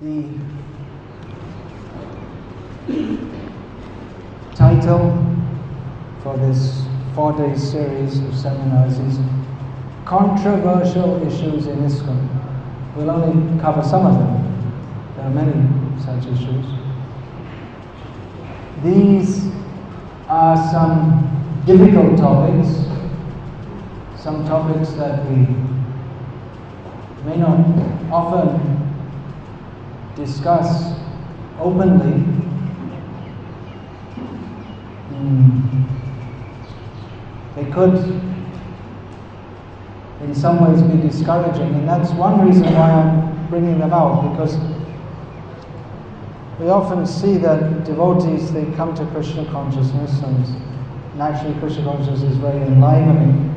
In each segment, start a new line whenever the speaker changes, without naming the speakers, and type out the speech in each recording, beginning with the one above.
The title for this 4-day series of seminars is Controversial Issues in ISKCON. We'll only cover some of them. There are many such issues. These are some difficult topics, some topics that we may not often discuss openly. They could in some ways be discouraging, and that's one reason why I'm bringing them out, because we often see that devotees, they come to Krishna consciousness, and naturally Krishna consciousness is very enlivening,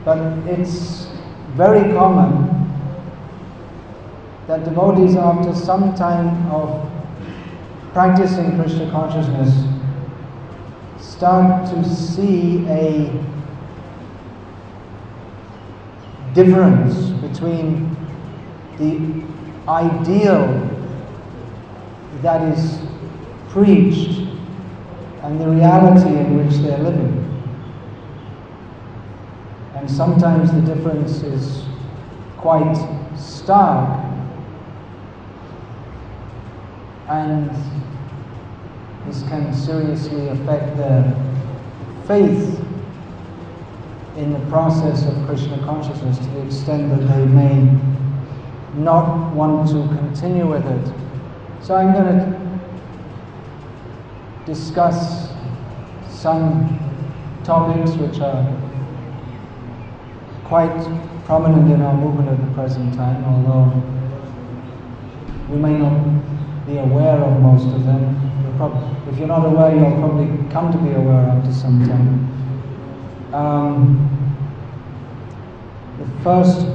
but it's very common that devotees, after some time of practicing Krishna consciousness, start to see a difference between the ideal that is preached and the reality in which they're living. And sometimes the difference is quite stark, and this can seriously affect their faith in the process of Krishna consciousness, to the extent that they may not want to continue with it. So I'm going to discuss some topics which are quite prominent in our movement at the present time, although we may not be aware of most of them. If you're not aware, you'll probably come to be aware after some time. The first,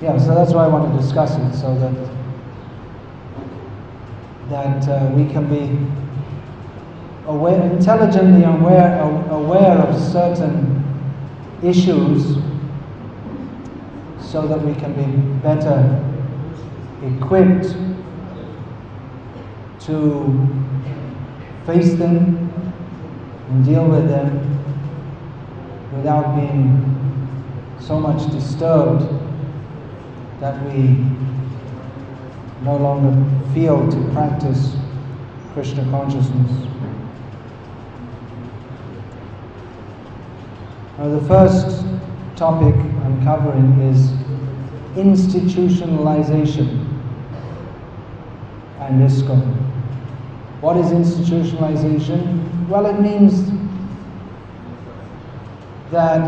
so that's why I want to discuss it, so that we can be aware, intelligently aware of certain issues, so that we can be better equipped to face them and deal with them without being so much disturbed that we no longer feel to practice Krishna consciousness. Now, the first topic I'm covering is institutionalization and ISKCON. What is institutionalization? Well, it means that,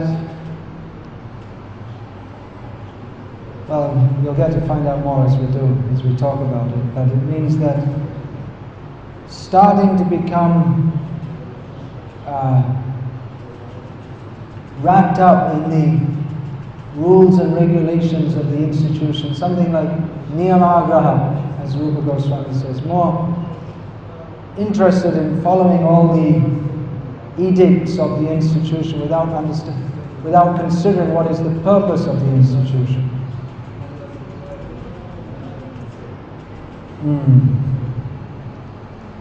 you'll get to find out more as we talk about it, but it means that starting to become wrapped up in the rules and regulations of the institution, something like niyamagraha, as Rupa Goswami says, more interested in following all the edicts of the institution without considering what is the purpose of the institution.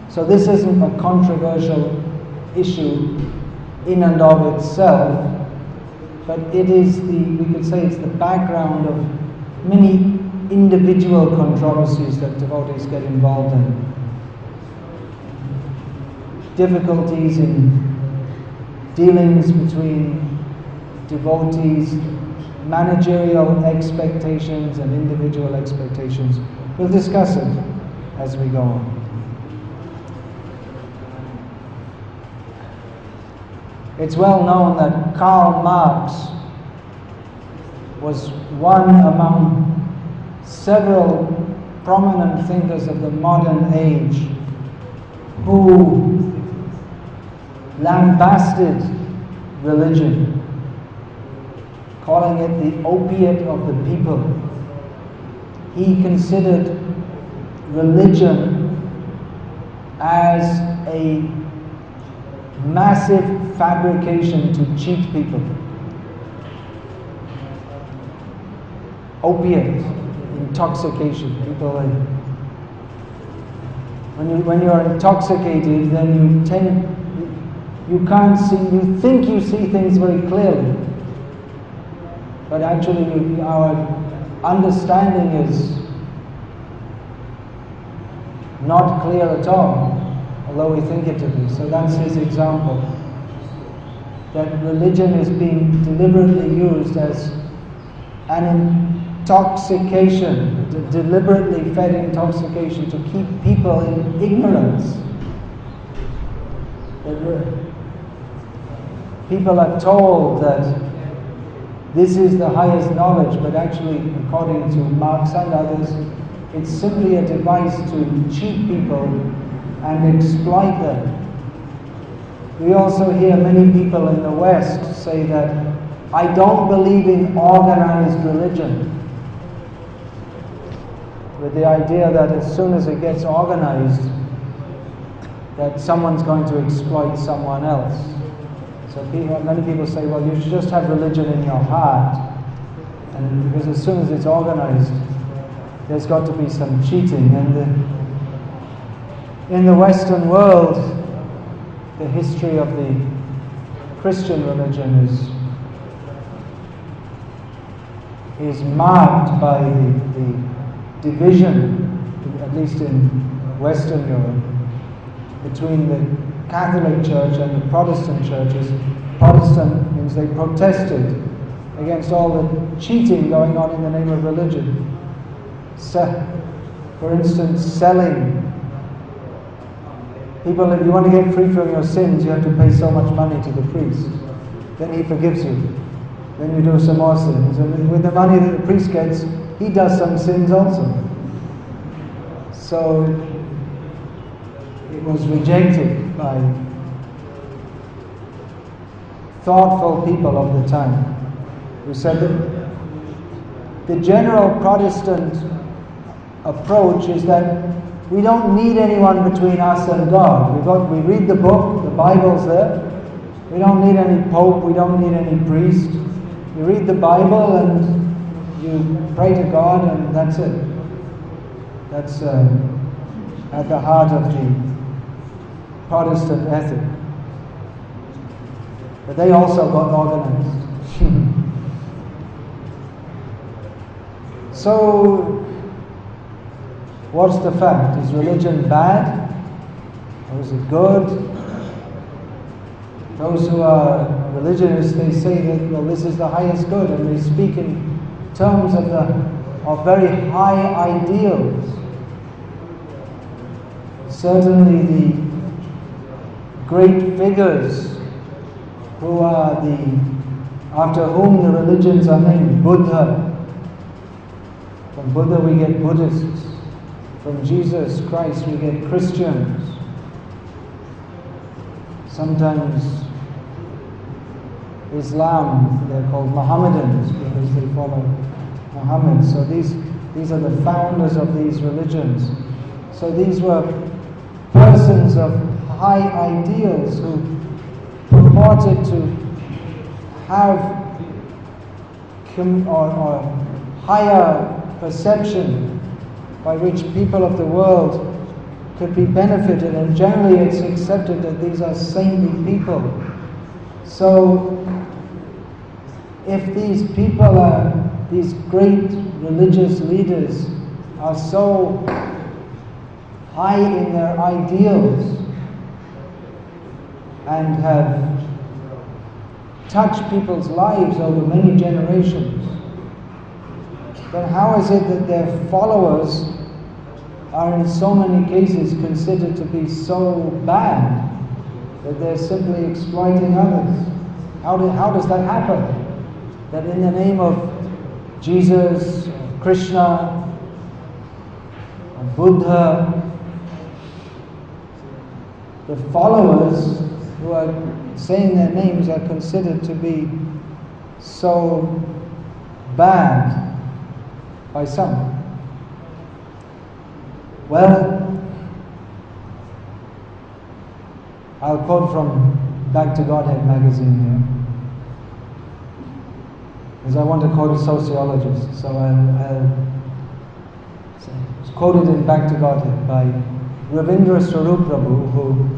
So this isn't a controversial issue in and of itself, but it is we could say it's the background of many individual controversies that devotees get involved in. Difficulties in dealings between devotees, managerial expectations and individual expectations. We'll discuss it as we go on. It's well known that Karl Marx was one among several prominent thinkers of the modern age who lambasted religion, calling it the opiate of the people. He considered religion as a massive fabrication to cheat people. opiate, intoxication. People, when you are intoxicated, then you can't see, you think you see things very clearly, but actually our understanding is not clear at all, although we think it to be. So that's his example, that religion is being deliberately used as an intoxication, deliberately fed intoxication to keep people in ignorance. People are told that this is the highest knowledge, but actually, according to Marx and others, it's simply a device to cheat people and exploit them. We also hear many people in the West say that, I don't believe in organized religion, with the idea that as soon as it gets organized, that someone's going to exploit someone else. So many people say, well, you should just have religion in your heart, and because as soon as it's organized, there's got to be some cheating. And in the Western world, the history of the Christian religion is marked by the division, at least in Western Europe, between the Catholic Church and the Protestant churches. Protestant means they protested against all the cheating going on in the name of religion. For instance, selling. People, if you want to get free from your sins, you have to pay so much money to the priest. Then he forgives you. Then you do some more sins. And with the money that the priest gets, he does some sins also. So it was rejected by thoughtful people of the time, who said that the general Protestant approach is that we don't need anyone between us and God. We read the book, the Bible's there. We don't need any pope, we don't need any priest. You read the Bible and you pray to God, and that's it. That's at the heart of the Protestant ethic. But they also got organized. So, what's the fact? Is religion bad? Or is it good? Those who are religionists, they say that, well, this is the highest good, and they speak in terms of very high ideals. Certainly the great figures who are after whom the religions are named, Buddha. From Buddha we get Buddhists. From Jesus Christ we get Christians. Sometimes Islam, they're called Mohammedans because they follow Muhammad. So these are the founders of these religions. So these were persons of high ideals who purported to have or higher perception by which people of the world could be benefited, and generally it's accepted that these are saintly people. So if these people these great religious leaders are so high in their ideals and have touched people's lives over many generations, then how is it that their followers are in so many cases considered to be so bad that they're simply exploiting others? How does that happen? That in the name of Jesus, Krishna, or Buddha, the followers who are saying their names are considered to be so bad by some? Well, I'll quote from Back to Godhead magazine here. because I want to quote a sociologist, so it's quoted in Back to Godhead by Ravindra Swarup Prabhu, who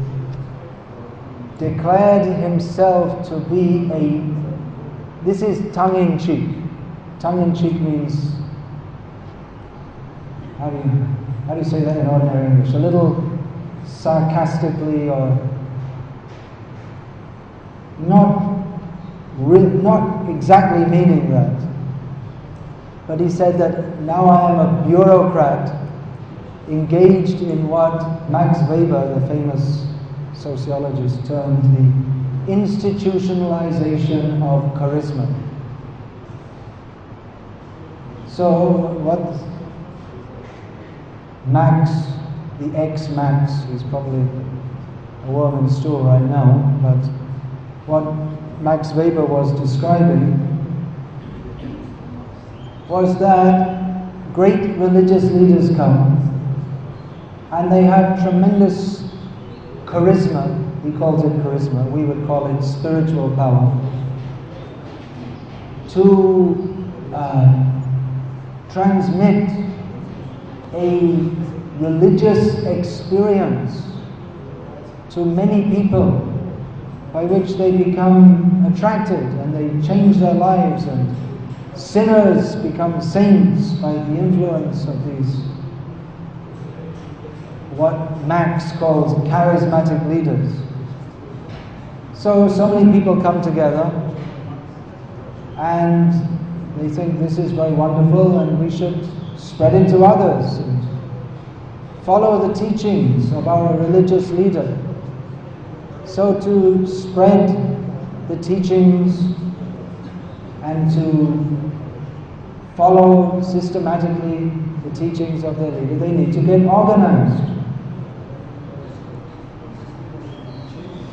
declared himself to be this is tongue-in-cheek. Tongue-in-cheek means, how do you say that in ordinary English? A little sarcastically, or not exactly meaning that. But he said that now I am a bureaucrat engaged in what Max Weber, the famous sociologist, termed the institutionalization of charisma. So what Max, the ex-Max, is probably a worm in stool right now, but what Max Weber was describing was that great religious leaders come and they have tremendous charisma. He calls it charisma, we would call it spiritual power, to transmit a religious experience to many people, by which they become attracted and they change their lives, and sinners become saints by the influence of these, what Max calls charismatic leaders. So many people come together and they think this is very wonderful and we should spread it to others and follow the teachings of our religious leader. So to spread the teachings and to follow systematically the teachings of their leader, they need to get organized.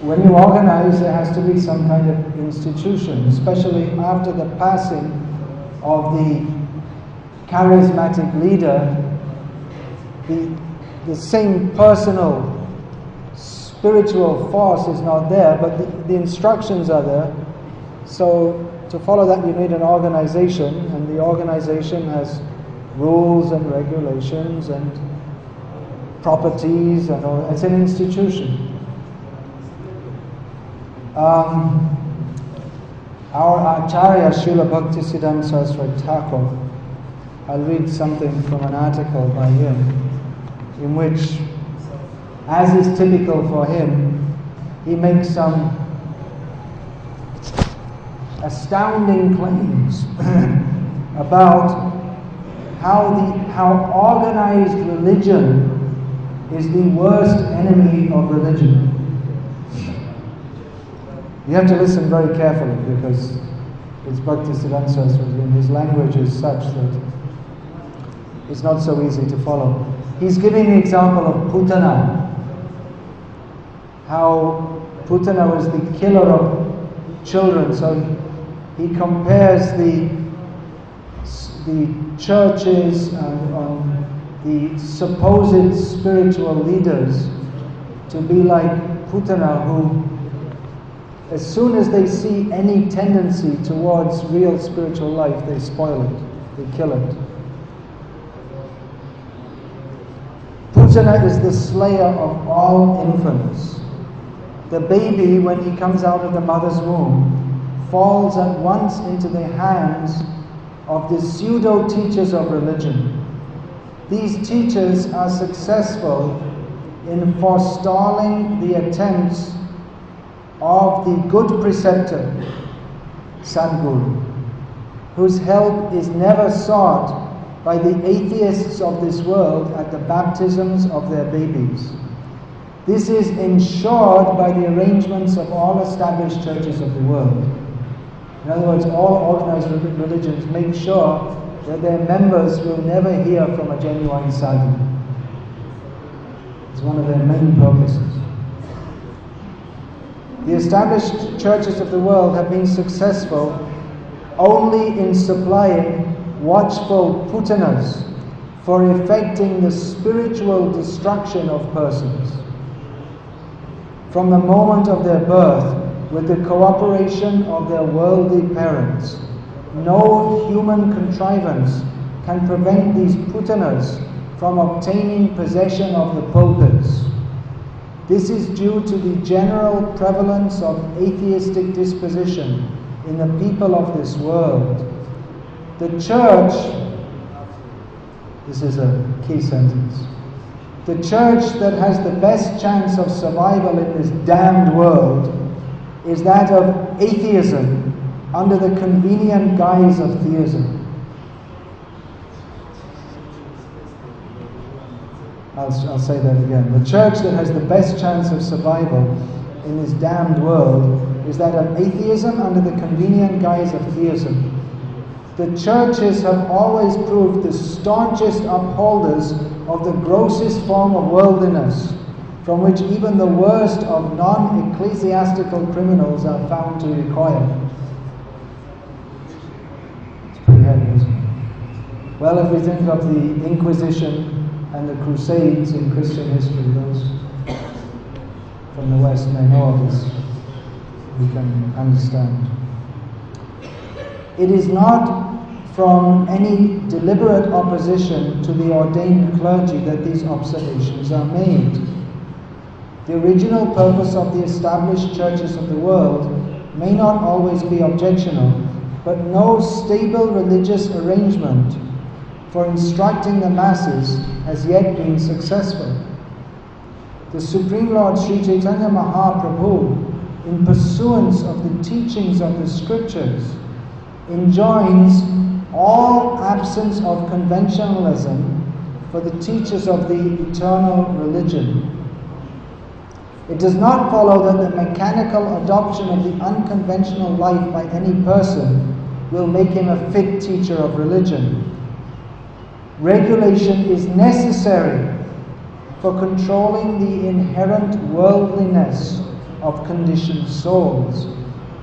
When you organize, there has to be some kind of institution, especially after the passing of the charismatic leader. The same personal spiritual force is not there, but the instructions are there. So to follow that, you need an organization, and the organization has rules and regulations and properties, and all. It's an institution. Our Acharya Srila Bhaktisiddhanta Saraswati Thakur, I'll read something from an article by him, in which, as is typical for him, he makes some astounding claims about how organized religion is the worst enemy of religion. You have to listen very carefully, because it's Bhaktisiddhanta Saraswati and his language is such that it's not so easy to follow. He's giving the example of Putana, how Putana was the killer of children. So he compares the churches and the supposed spiritual leaders to be like Putana, who, as soon as they see any tendency towards real spiritual life, they spoil it, they kill it. Putana is the slayer of all infants. The baby, when he comes out of the mother's womb, falls at once into the hands of the pseudo-teachers of religion. These teachers are successful in forestalling the attempts of the good preceptor, Sadguru, whose help is never sought by the atheists of this world at the baptisms of their babies. This is ensured by the arrangements of all established churches of the world. In other words, all organized religions make sure that their members will never hear from a genuine sadhu. It's one of their main purposes. The established churches of the world have been successful only in supplying watchful putanas for effecting the spiritual destruction of persons from the moment of their birth, with the cooperation of their worldly parents. No human contrivance can prevent these putanas from obtaining possession of the pulpits. This is due to the general prevalence of atheistic disposition in the people of this world. The church, this is a key sentence, the church that has the best chance of survival in this damned world is that of atheism under the convenient guise of theism. I'll say that again. The church that has the best chance of survival in this damned world is that of atheism under the convenient guise of theism. The churches have always proved the staunchest upholders of the grossest form of worldliness, from which even the worst of non-ecclesiastical criminals are found to recoil. It's pretty heavy, isn't it? Well, if we think of the Inquisition and the Crusades in Christian history, those from the West may know of this, we can understand. It is not from any deliberate opposition to the ordained clergy that these observations are made. The original purpose of the established churches of the world may not always be objectionable, but no stable religious arrangement for instructing the masses has yet been successful. The Supreme Lord Sri Chaitanya Mahaprabhu, in pursuance of the teachings of the scriptures, enjoins all absence of conventionalism for the teachers of the eternal religion. It does not follow that the mechanical adoption of the unconventional life by any person will make him a fit teacher of religion. Regulation is necessary for controlling the inherent worldliness of conditioned souls,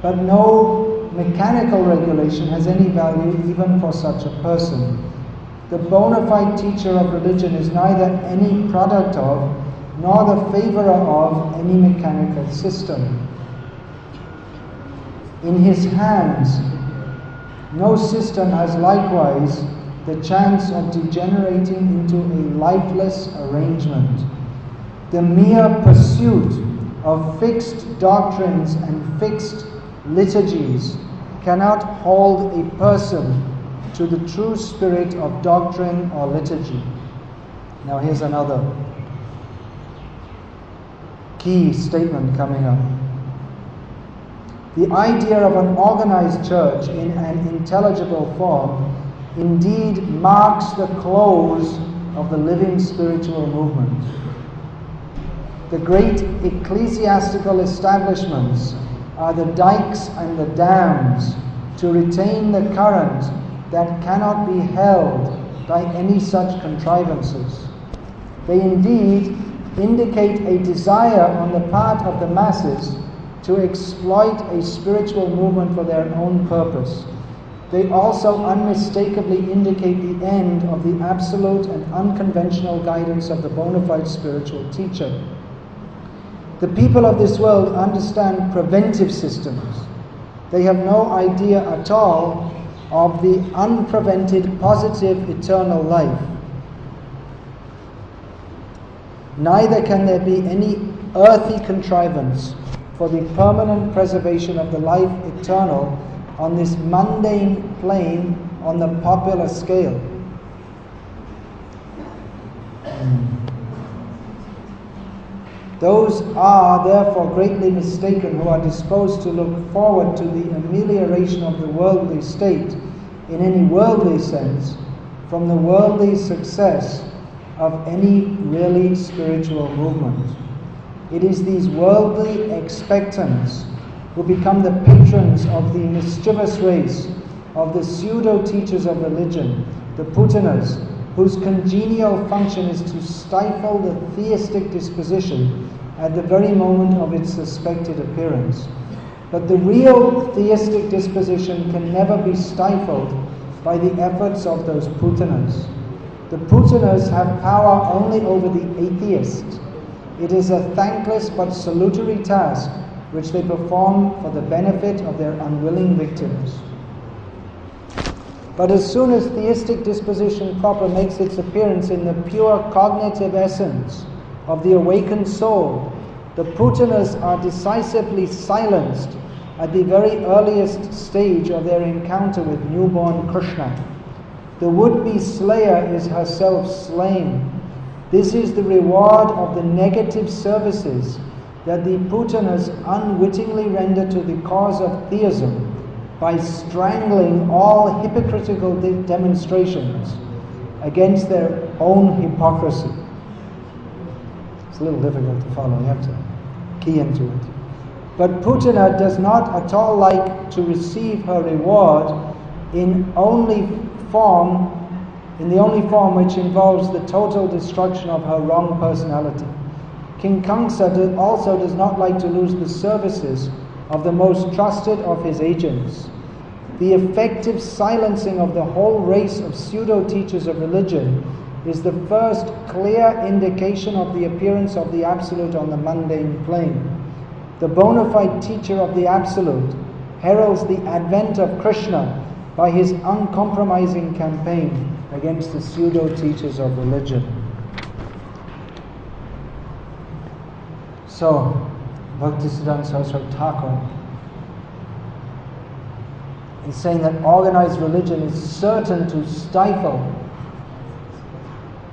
but no mechanical regulation has any value even for such a person. The bona fide teacher of religion is neither any product of nor the favorer of any mechanical system. In his hands, no system has likewise the chance of degenerating into a lifeless arrangement. The mere pursuit of fixed doctrines and fixed liturgies cannot hold a person to the true spirit of doctrine or liturgy. Now here's another key statement coming up. The idea of an organized church in an intelligible form indeed marks the close of the living spiritual movement. The great ecclesiastical establishments are the dikes and the dams to retain the current that cannot be held by any such contrivances. They indeed indicate a desire on the part of the masses to exploit a spiritual movement for their own purpose. They also unmistakably indicate the end of the absolute and unconventional guidance of the bona fide spiritual teacher. The people of this world understand preventive systems. They have no idea at all of the unprevented positive eternal life. Neither can there be any earthly contrivance for the permanent preservation of the life eternal on this mundane plane on the popular scale. Those are therefore greatly mistaken who are disposed to look forward to the amelioration of the worldly state in any worldly sense from the worldly success of any really spiritual movement. It is these worldly expectants who become the patrons of the mischievous race of the pseudo-teachers of religion, the putanas, whose congenial function is to stifle the theistic disposition at the very moment of its suspected appearance. But the real theistic disposition can never be stifled by the efforts of those putanas. The putanas have power only over the atheist. It is a thankless but salutary task which they perform for the benefit of their unwilling victims. But as soon as theistic disposition proper makes its appearance in the pure cognitive essence of the awakened soul, the Putanas are decisively silenced at the very earliest stage of their encounter with newborn Krishna. The would-be slayer is herself slain. This is the reward of the negative services that the Putanas unwittingly render to the cause of theism by strangling all hypocritical demonstrations against their own hypocrisy. It's a little difficult to follow, you have to key into it. But Putana does not at all like to receive her reward in the only form which involves the total destruction of her wrong personality. King Kamsa also does not like to lose the services of the most trusted of his agents. The effective silencing of the whole race of pseudo-teachers of religion is the first clear indication of the appearance of the Absolute on the mundane plane. The bona fide teacher of the Absolute heralds the advent of Krishna by his uncompromising campaign against the pseudo-teachers of religion. So, Bhaktisiddhanta Saraswati Thakur is saying that organized religion is certain to stifle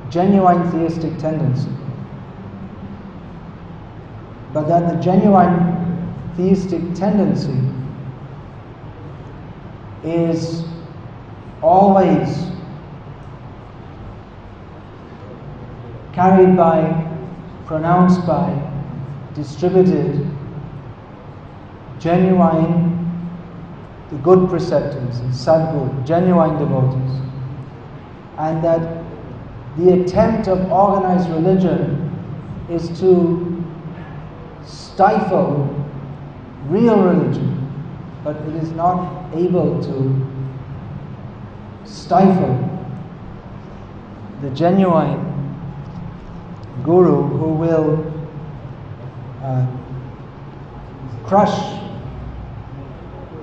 genuine theistic tendency, but that the genuine theistic tendency is always carried by, pronounced by, distributed, genuine, the good preceptors and sadguru, genuine devotees, and that the attempt of organized religion is to stifle real religion, but it is not able to stifle the genuine guru who will crush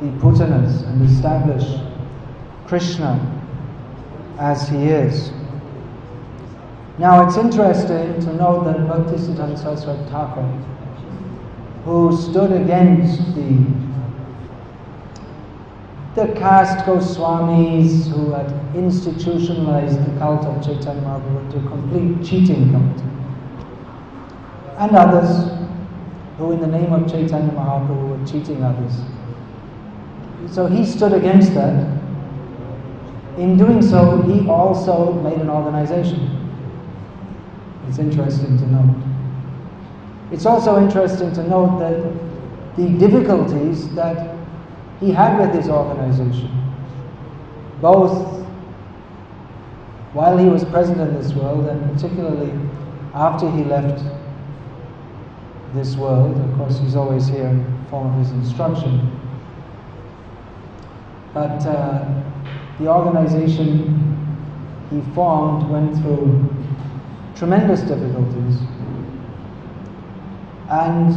the Putanas and establish Krishna as he is. Now it's interesting to note that Bhaktisiddhanta Saraswati Thakur, who stood against the caste Goswamis who had institutionalized the cult of Chaitanya Mahaprabhu into a complete cheating cult, and others who in the name of Chaitanya Mahaprabhu were cheating others. So he stood against that. In doing so, he also made an organization. It's interesting to note. It's also interesting to note that the difficulties that he had with his organization, both while he was present in this world and particularly after he left this world. Of course, he's always here in the form of his instruction. But the organization he formed went through tremendous difficulties. And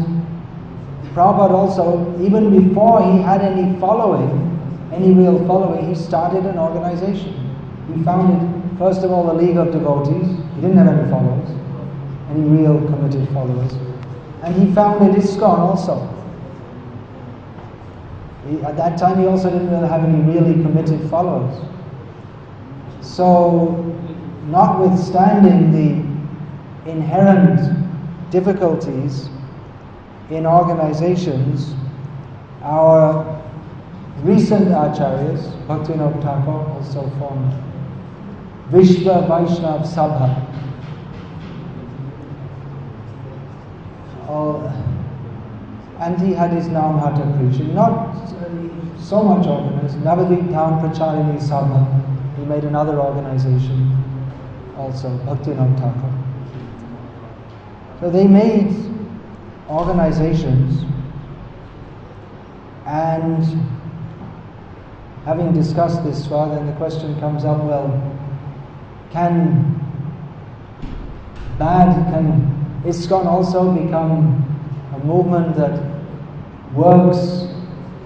Prabhupada also, even before he had any following, any real following, he started an organization. He founded, first of all, the League of Devotees. He didn't have any followers, any real committed followers. And he founded ISKCON also. At that time he also didn't really have any really committed followers. So, notwithstanding the inherent difficulties in organizations, our recent acharyas, Bhaktivinoda Thakur, also formed Vishva Vaishnav Sabha. And he had his Namhata preaching, not so much organized. Navadvip Dham Pracharini Sabha, he made another organization also, Bhaktivinoda Thakur. So they made organizations, and having discussed this far, then the question comes up, well, can ISKCON also become a movement that works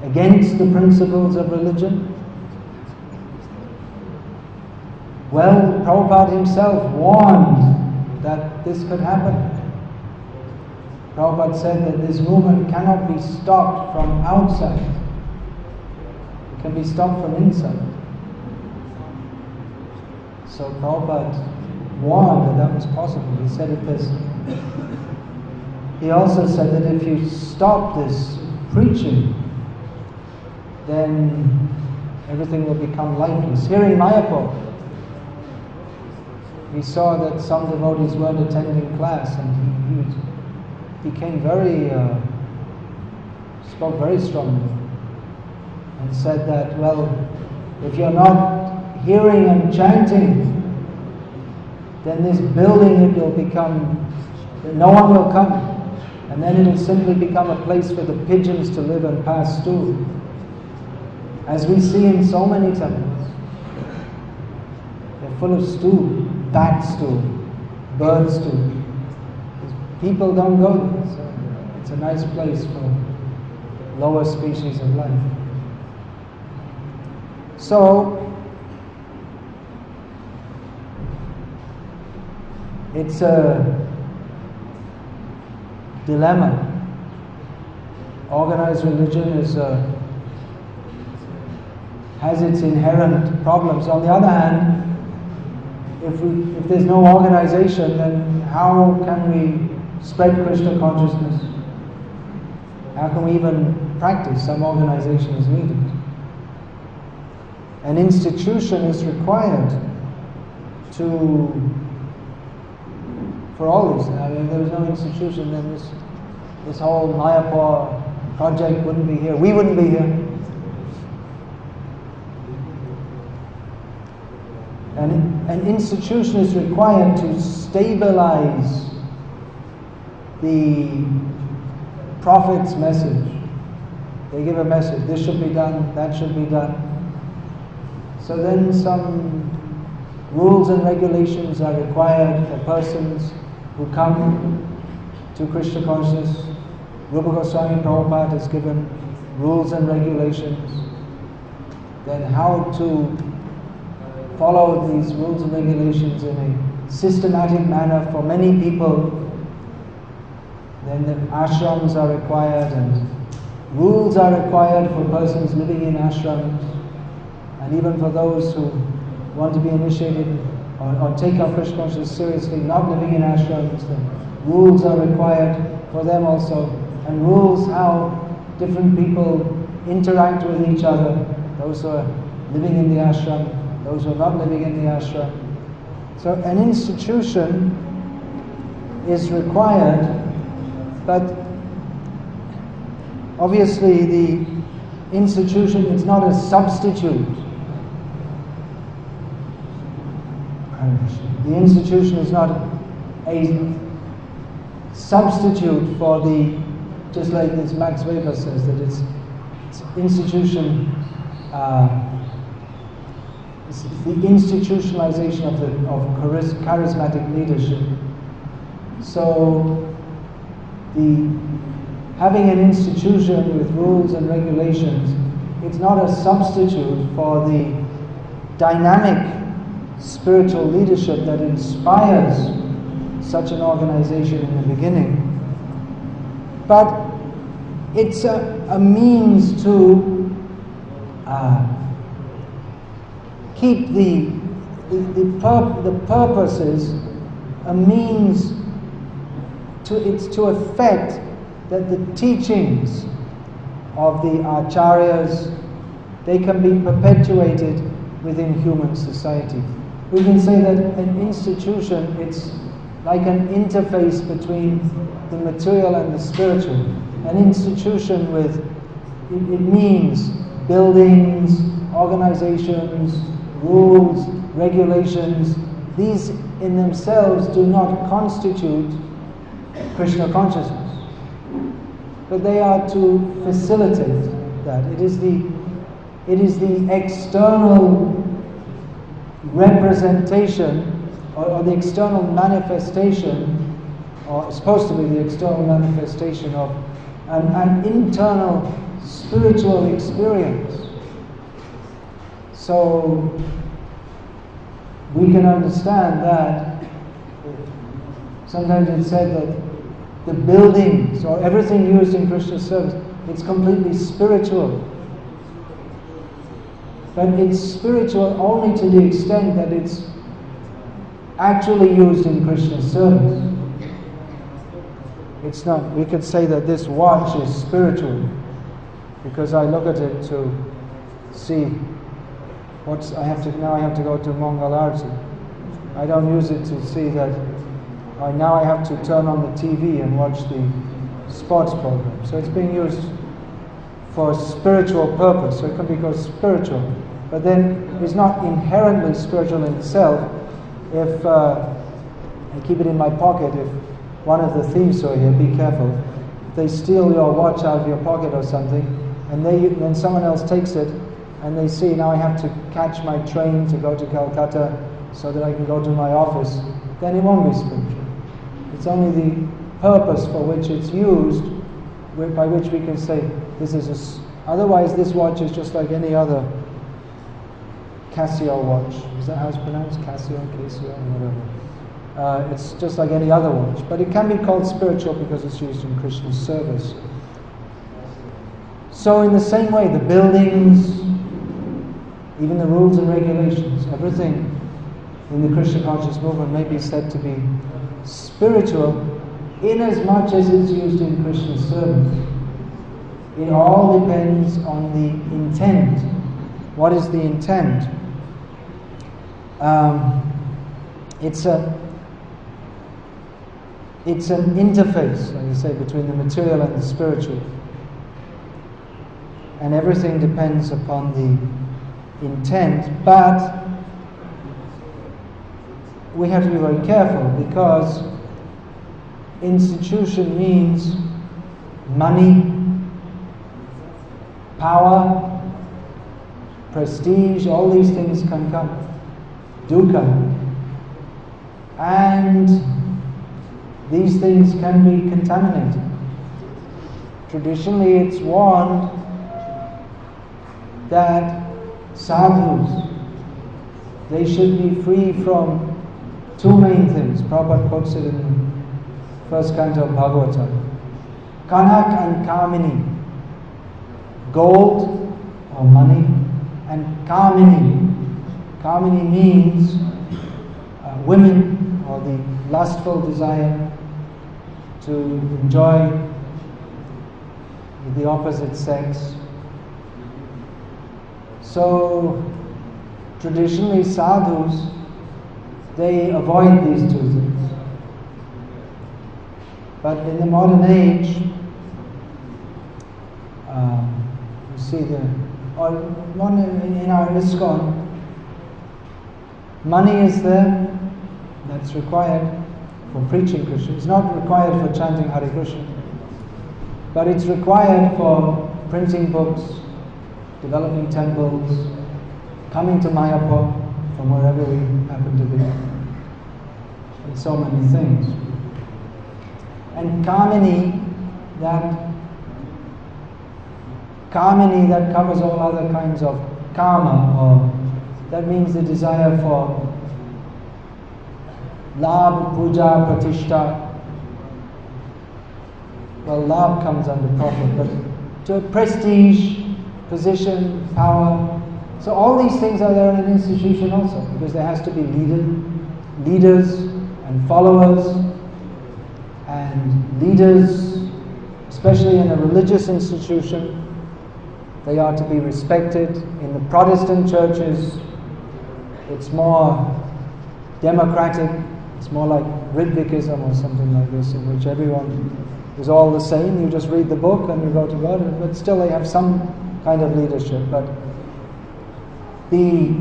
against the principles of religion? Well, Prabhupada himself warned that this could happen. Prabhupada said that this movement cannot be stopped from outside. It can be stopped from inside. So Prabhupada warned that that was possible. He said he also said that if you stop this preaching, then everything will become lifeless. Here in Mayapur, we saw that some devotees weren't attending class, and he became spoke very strongly, and said that, well, if you're not hearing and chanting, then this building, it will become, no one will come, and then it will simply become a place for the pigeons to live and pass stool, as we see in so many temples. They're full of stool, bat stool, bird stool. People don't go there, so it's a nice place for lower species of life. So it's a dilemma. Organized religion has its inherent problems. On the other hand, if there's no organization, then how can we spread Krishna consciousness? How can we even practice? Some organization is needed. An institution is required for all this. I mean, if there was no institution, then this whole Mayapur project wouldn't be here. We wouldn't be here. An institution is required to stabilize the prophet's message. They give a message, this should be done, that should be done. So then some rules and regulations are required for persons who come to Krishna consciousness. Rupa Goswami Prabhupada has given rules and regulations. Then how to follow these rules and regulations in a systematic manner for many people. Then the ashrams are required, and rules are required for persons living in ashrams, and even for those who want to be initiated or take up Krishna consciousness seriously, not living in ashrams, then rules are required for them also, and rules how different people interact with each other, those who are living in the ashram, those who are not living in the ashram. So an institution is required, but obviously the institution is not a substitute. The institution is not a substitute for just like this Max Weber says, that it's institution, it's the institutionalization of charismatic leadership. So having an institution with rules and regulations, it's not a substitute for the dynamic spiritual leadership that inspires such an organization in the beginning. But it's a means to keep the purposes, a means to effect that the teachings of the acharyas, they can be perpetuated within human society. We can say that an institution, it's like an interface between the material and the spiritual. An institution it means buildings, organizations, rules, regulations. These in themselves do not constitute Krishna consciousness, but they are to facilitate that. It is the external representation or the external manifestation, or supposed to be the external manifestation of an internal spiritual experience. So we can understand that sometimes it's said that the buildings or everything used in Krishna service, it's completely spiritual. But it's spiritual only to the extent that it's actually used in Krishna service. It's not, we could say that this watch is spiritual because I look at it to see now I have to go to Mangal Arati. I don't use it to see that now I have to turn on the TV and watch the sports program. So it's being used for spiritual purpose, so it can be called spiritual. But then it's not inherently spiritual in itself. If I keep it in my pocket, if one of the thieves are here, be careful. If they steal your watch out of your pocket or something, and then someone else takes it, and they see now I have to catch my train to go to Calcutta so that I can go to my office, then it won't be spiritual. It's only the purpose for which it's used, by which we can say this is otherwise this watch is just like any other Casio watch. Is that how it's pronounced? Casio, whatever. It's just like any other watch. But it can be called spiritual because it's used in Krishna's service. So in the same way, the buildings, even the rules and regulations, everything in the Krishna conscious movement may be said to be spiritual in as much as it's used in Krishna's service. It all depends on the intent. What is the intent? It's an interface, like you say, between the material and the spiritual. And everything depends upon the intent, but we have to be very careful because institution means money, power, prestige, all these things can come. Dukkha. And these things can be contaminated. Traditionally it's warned that sadhus, they should be free from two main things. Prabhupada quotes it in the first canto of Bhagavatam. Kanak and Kamini. Gold or money, and Kamini. Kamini means women, or the lustful desire to enjoy the opposite sex. So traditionally sadhus, they avoid these two things. But in the modern age, you see in our ISKCON, money is there, that's required for preaching Krishna. It's not required for chanting Hare Krishna, but it's required for printing books, developing temples, coming to Mayapur from wherever we happen to be, and so many things. And Kamini that covers all other kinds of karma, or that means the desire for Labh, Puja, Pratishtha. Well, Labh comes under profit, but to prestige, position, power. So all these things are there in an institution also, because there has to be leaders and followers, and leaders, especially in a religious institution, they are to be respected. In the Protestant churches, it's more democratic. It's more like Ritvikism or something like this, in which everyone is all the same. You just read the book and you go to God, but still they have some kind of leadership. But the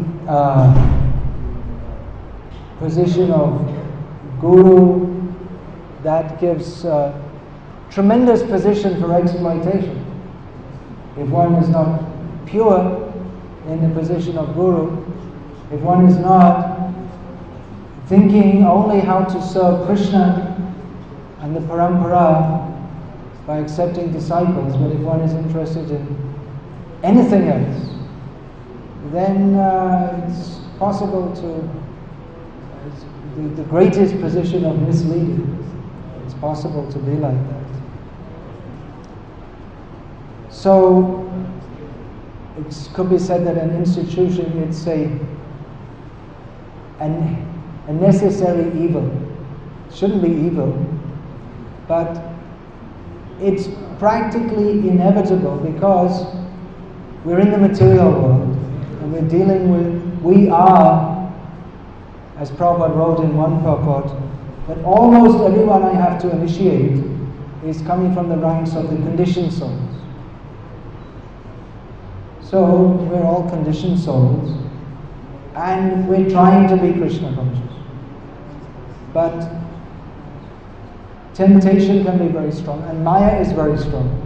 position of Guru, that gives tremendous position for exploitation. If one is not pure in the position of Guru, if one is not thinking only how to serve Krishna and the parampara by accepting disciples, but if one is interested in anything else, then it's possible to It's the greatest position of misleading. It's possible to be like that. So, it could be said that an institution, it's a necessary evil. It shouldn't be evil, but it's practically inevitable because we're in the material world and we're dealing with, we are, as Prabhupada wrote in one purport, that almost everyone I have to initiate is coming from the ranks of the conditioned souls. So we're all conditioned souls and we're trying to be Krishna conscious. But temptation can be very strong and Maya is very strong.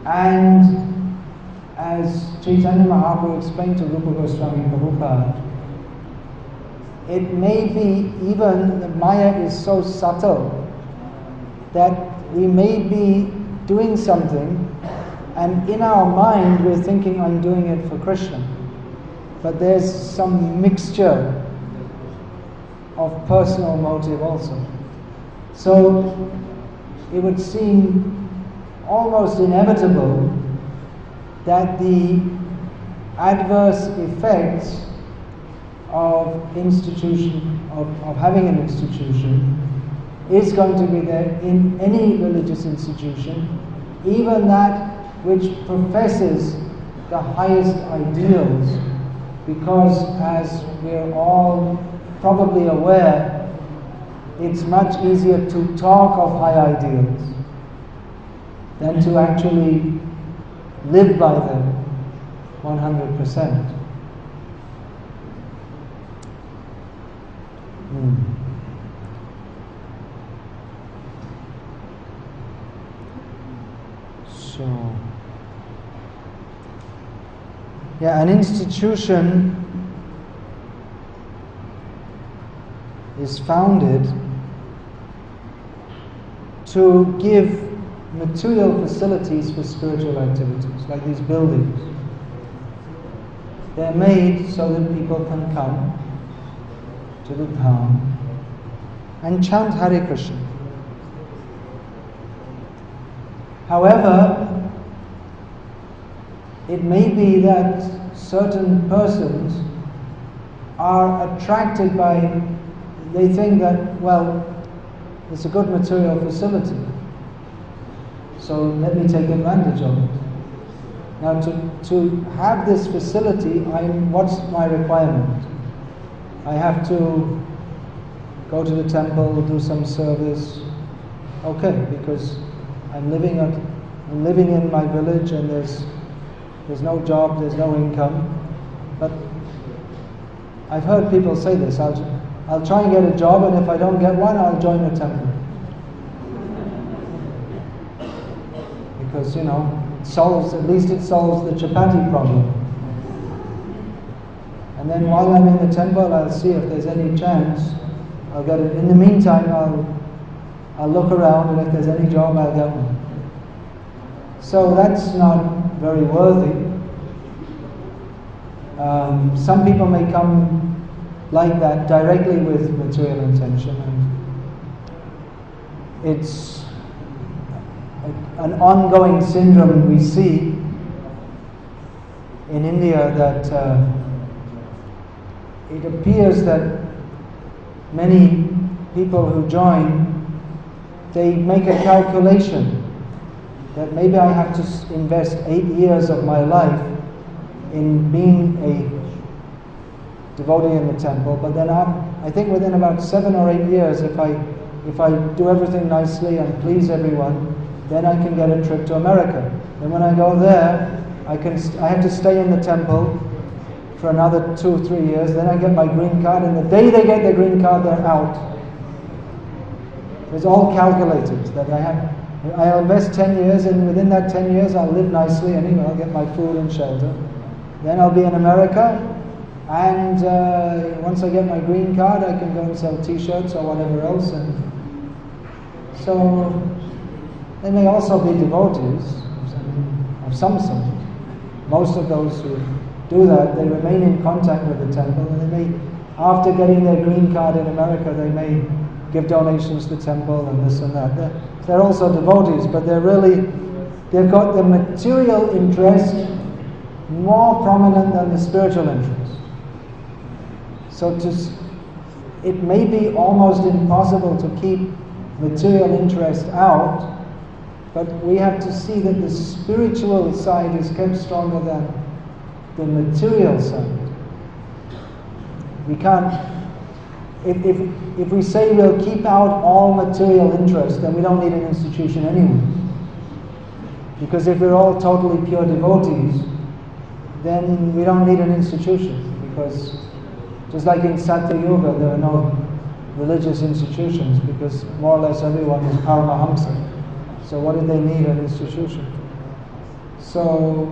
And as Chaitanya Mahaprabhu explained to Rupa Goswami Prabhupada, it may be even that Maya is so subtle that we may be doing something and in our mind we're thinking I'm doing it for Krishna. But there's some mixture of personal motive also. So it would seem almost inevitable that the adverse effects of having an institution is going to be there in any religious institution, even that which professes the highest ideals, because as we're all probably aware, it's much easier to talk of high ideals than to actually live by them 100%. So, yeah, an institution is founded to give material facilities for spiritual activities, like these buildings. They're made so that people can come to the dham and chant Hare Krishna. However, it may be that certain persons are attracted by, they think that, well, it's a good material facility, so let me take advantage of it. Now to have this facility, what's my requirement? I have to go to the temple, do some service. Okay, because I'm living in my village and there's no job, there's no income. But I've heard people say this, I'll try and get a job, and if I don't get one, I'll join a temple. Because, at least it solves the chapati problem. And then while I'm in the temple, I'll see if there's any chance I'll get it. In the meantime, I'll look around, and if there's any job, I'll get one. So that's not very worthy. Some people may come like that directly with material intention, and it's an ongoing syndrome we see in India, that it appears that many people who join, they make a calculation that maybe I have to invest 8 years of my life in being a devotee in the temple, but then I think within about 7 or 8 years, if I do everything nicely and please everyone, then I can get a trip to America. And when I go there, I have to stay in the temple for another 2 or 3 years, then I get my green card, and the day they get the green card, they're out. It's all calculated that I'll invest 10 years, and within that 10 years I'll live nicely anyway, I'll get my food and shelter. Then I'll be in America, and once I get my green card, I can go and sell t-shirts or whatever else. And so they may also be devotees of some sort. Most of those who do that, they remain in contact with the temple, and they may after getting their green card in America, they may give donations to the temple and this and that. They're also devotees, but they've got the material interest more prominent than the spiritual interest. So it may be almost impossible to keep material interest out, but we have to see that the spiritual side is kept stronger than the material side. We can't, if we say we'll keep out all material interest, then we don't need an institution anyway. Because if we're all totally pure devotees, then we don't need an institution. Because just like in Satya Yuga, there are no religious institutions, because more or less everyone is Paramahamsa. So what do they need an institution? So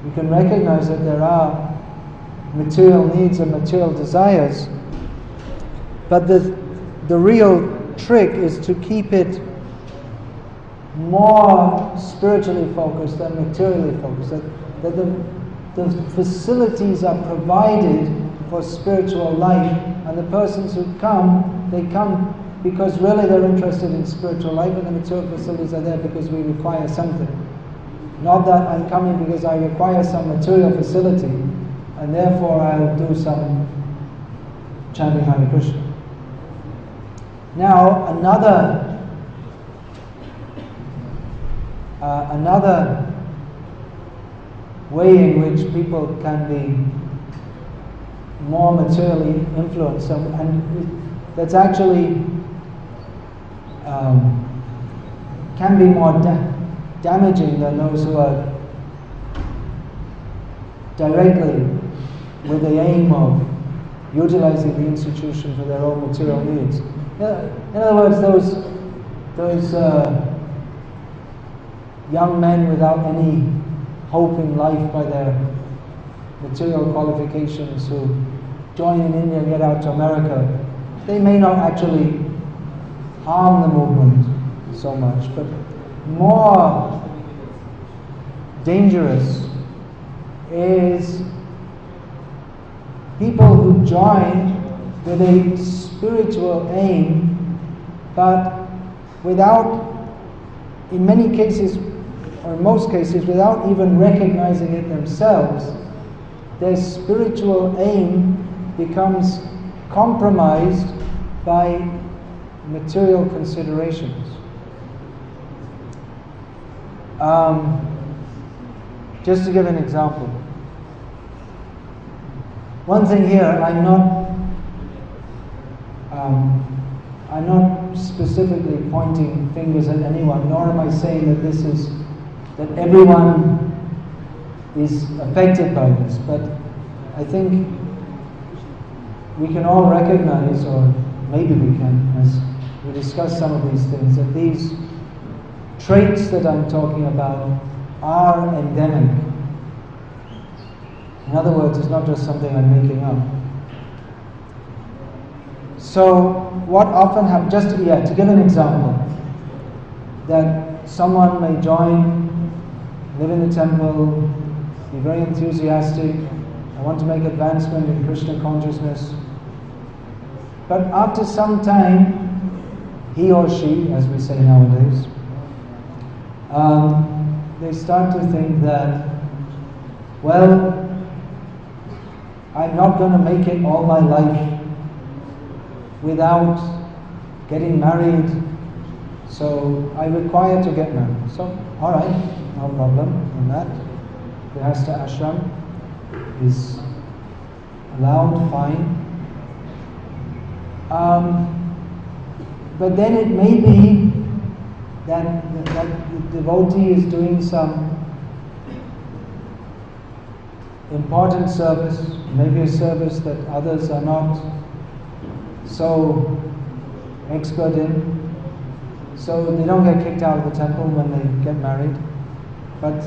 we can recognize that there are material needs and material desires, but the real trick is to keep it more spiritually focused than materially focused. That the facilities are provided for spiritual life, and the persons who come, they come because really they're interested in spiritual life, and the material facilities are there because we require something. Not that I'm coming because I require some material facility, and therefore I'll do some chanting Hare Krishna. Now, another way in which people can be more materially influenced, and that's actually can be more damaging than those who are directly with the aim of utilizing the institution for their own material needs. In other words, those young men without any hope in life by their material qualifications who join in India and get out to America, they may not actually harm the movement so much, but more dangerous is people who join with a spiritual aim, but without, in many cases, or in most cases, without even recognizing it themselves, their spiritual aim becomes compromised by material considerations. Just to give an example. One thing here, I'm not specifically pointing fingers at anyone, nor am I saying that everyone is affected by this, but I think we can all recognize, or maybe we can, as we discuss some of these things, that these traits that I'm talking about are endemic. In other words, it's not just something I'm making up. So what often happens, to give an example, that someone may join, live in the temple, be very enthusiastic, I want to make advancement in Krishna consciousness, but after some time, he or she, as we say nowadays, they start to think that, well, I'm not going to make it all my life without getting married, so I require to get married. So, alright, no problem in that. Grihastha ashram is allowed, fine. But then it may be that the devotee is doing some important service, maybe a service that others are not so expert in, so they don't get kicked out of the temple when they get married, but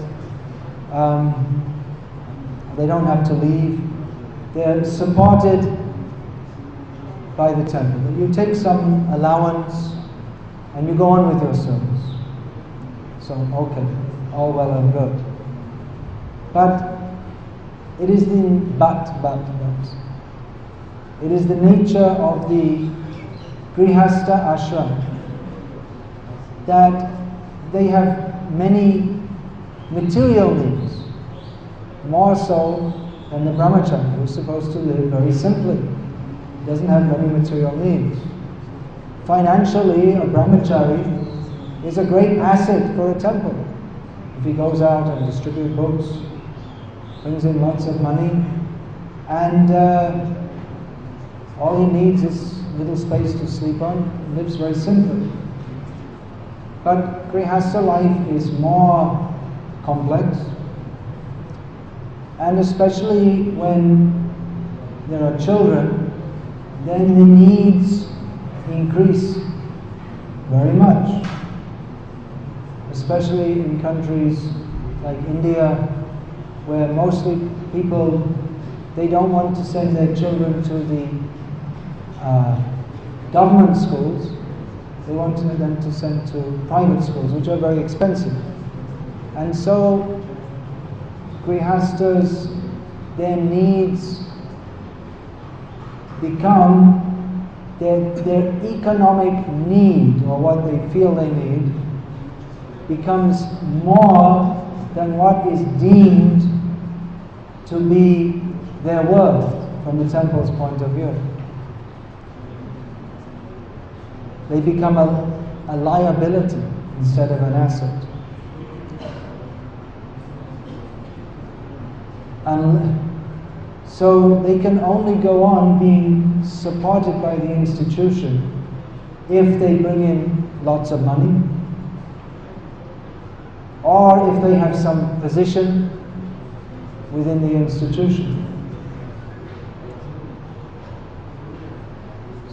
they don't have to leave. They're supported by the temple. You take some allowance and you go on with your service. So, okay, all well and good. But it is the but. It is the nature of the Grihastha ashram that they have many material needs, more so than the brahmachari, who is supposed to live very simply. He doesn't have many material needs. Financially, a brahmachari is a great asset for a temple. If he goes out and distributes books, brings in lots of money, and all he needs is a little space to sleep on, lives very simply. But Grihastha life is more complex, and especially when there are children, then the needs increase very much. Especially in countries like India, where mostly people, they don't want to send their children to the government schools. They want them to send to private schools, which are very expensive. And so Grihasthas, their needs become their economic need, or what they feel they need, becomes more than what is deemed to be their worth from the temple's point of view. They become a liability instead of an asset. And so they can only go on being supported by the institution if they bring in lots of money, or if they have some position within the institution.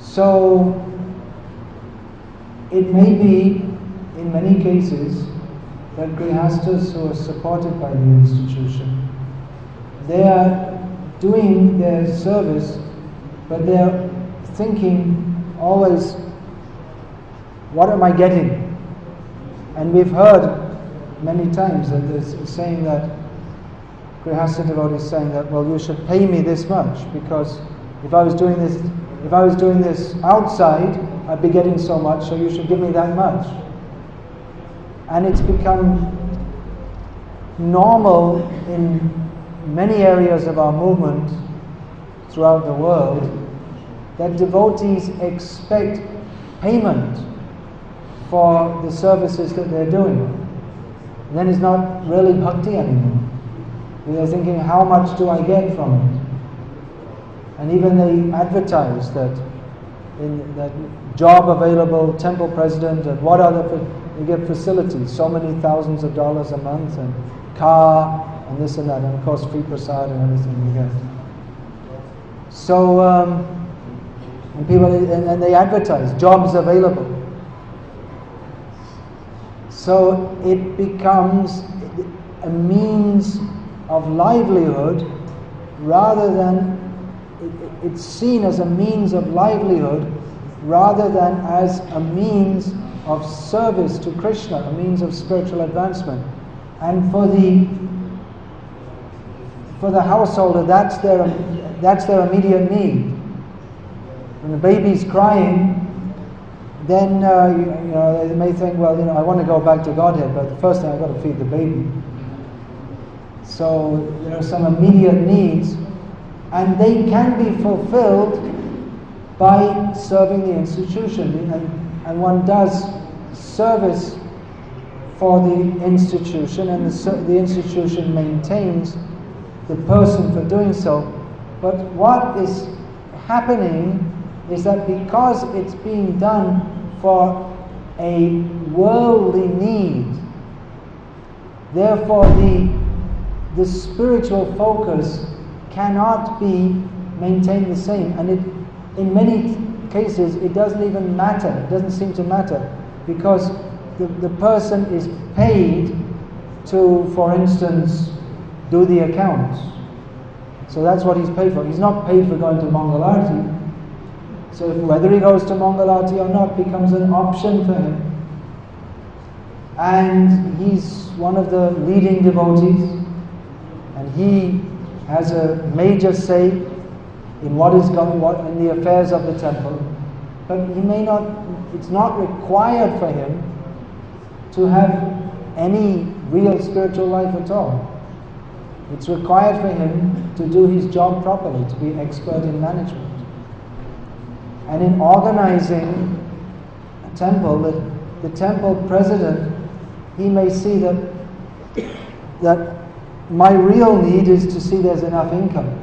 So it may be, in many cases, that Grihasthas who are supported by the institution, they are doing their service, but they're thinking always, what am I getting? And we've heard many times that there's a saying that Grihastha devotees saying that, well, you should pay me this much, because if I was doing this outside, I'd be getting so much, so you should give me that much. And it's become normal in many areas of our movement throughout the world that devotees expect payment for the services that they're doing. And then it's not really bhakti anymore. They're thinking, how much do I get from it? And even they advertise that in that job available, temple president, and what other, you get facilities, so many thousands of dollars a month, and car, and this and that, and of course free prasad and everything you get. So, and people, and they advertise jobs available. So it becomes a means of livelihood rather than, it's seen as a means of livelihood rather than as a means of service to Krishna, a means of spiritual advancement. And for the householder, that's their immediate need. When the baby's crying, then they may think, well, I want to go back to Godhead, but the first thing I've got to feed the baby. So there are some immediate needs, and they can be fulfilled by serving the institution. And one does service for the institution, and the institution maintains the person for doing so. But what is happening is that because it's being done for a worldly need, therefore the spiritual focus cannot be maintained the same. And in many cases it doesn't even matter, it doesn't seem to matter, because the person is paid to, for instance, do the accounts. So that's what he's paid for. He's not paid for going to Mangalarti. So whether he goes to Mangalarti or not becomes an option for him. And he's one of the leading devotees, and he has a major say in what is going on in the affairs of the temple, but he may not. It's not required for him to have any real spiritual life at all. It's required for him to do his job properly, to be expert in management. And in organizing a temple, the temple president, he may see that my real need is to see there's enough income.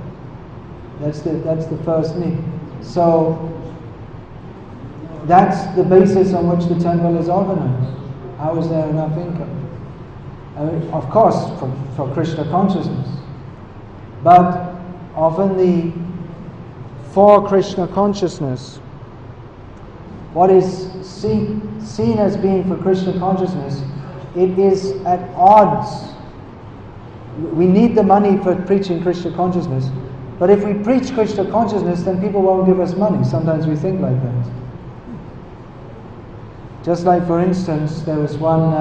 That's the first need. So that's the basis on which the temple is organized. How is there enough income? I mean, of course, for Krishna consciousness. But often for Krishna consciousness, what is seen as being for Krishna consciousness, it is at odds. We need the money for preaching Krishna consciousness, but if we preach Krishna consciousness, then people won't give us money. Sometimes we think like that. Just like, for instance, there was one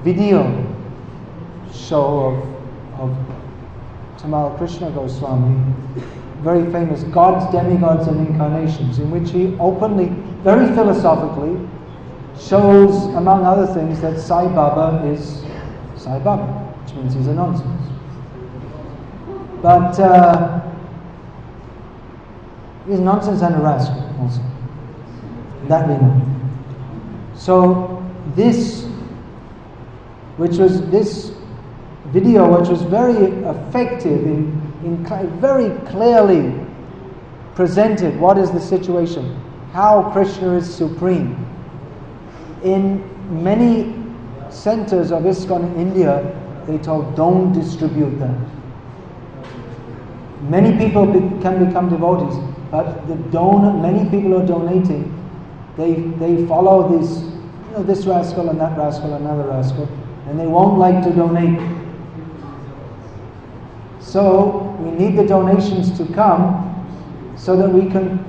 video show of Tamal Krishna Goswami, very famous, Gods, Demigods and Incarnations, in which he openly, very philosophically, shows, among other things, that Sai Baba is Sai Baba, which means he's a nonsense. But he's nonsense and a rascal also. That we know. So this video, which was very effective in very clearly presented what is the situation, how Krishna is supreme. In many centers of ISKCON in India, they told, don't distribute that. Many people can become devotees, but many people are donating. They follow this rascal and that rascal, another rascal, and they won't like to donate. So we need the donations to come so that we can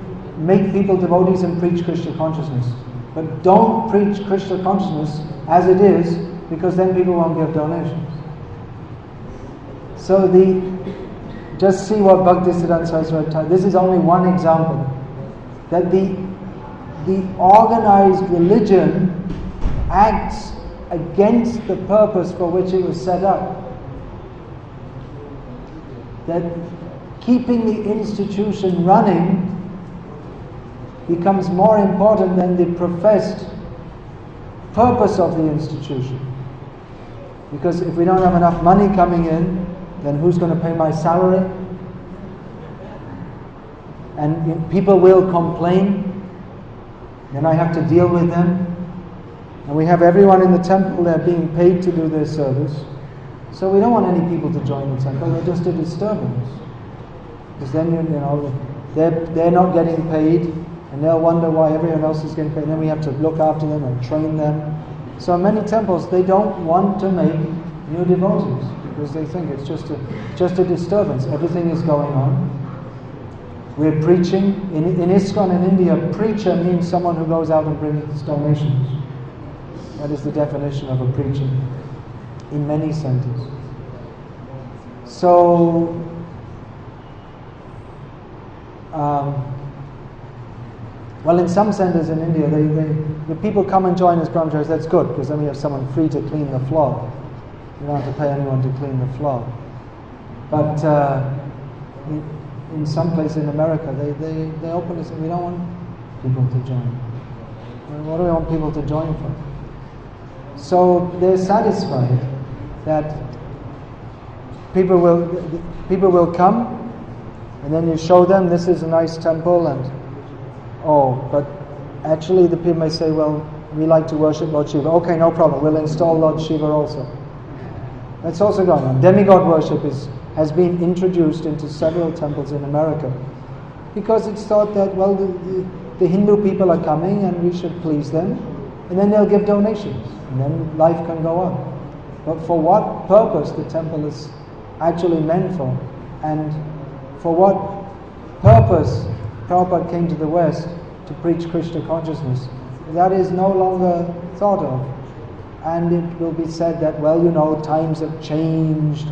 make people devotees and preach Krishna consciousness. But don't preach Krishna consciousness as it is, because then people won't give donations. So just see what Bhaktisiddhanta Saraswati, this is only one example, that the organized religion acts against the purpose for which it was set up. That keeping the institution running becomes more important than the professed purpose of the institution. Because if we don't have enough money coming in, then who's going to pay my salary? And people will complain, then I have to deal with them. And we have everyone in the temple there being paid to do their service. So we don't want any people to join the temple, they're just a disturbance. Because then they're not getting paid, and they'll wonder why everyone else is getting paid, and then we have to look after them and train them. So in many temples, they don't want to make new devotees, because they think it's just a disturbance. Everything is going on. We're preaching. In ISKCON in India, preacher means someone who goes out and brings donations. That is the definition of a preacher in many centers. So, well, in some centers in India, the people come and join as brahmacharis. That's good, because then we have someone free to clean the floor. You don't have to pay anyone to clean the floor. But in some places in America, they openly say, we don't want people to join. What do we want people to join for? So they're satisfied that people will come, and then you show them this is a nice temple, and but actually the people may say, well, we like to worship Lord Shiva. Okay, no problem, we'll install Lord Shiva also. That's also going on. Demigod worship has been introduced into several temples in America, because it's thought that, well, the Hindu people are coming and we should please them, and then they'll give donations, and then life can go on. But for what purpose the temple is actually meant for, and for what purpose Prabhupada came to the West to preach Krishna consciousness, that is no longer thought of. And it will be said that, well, times have changed,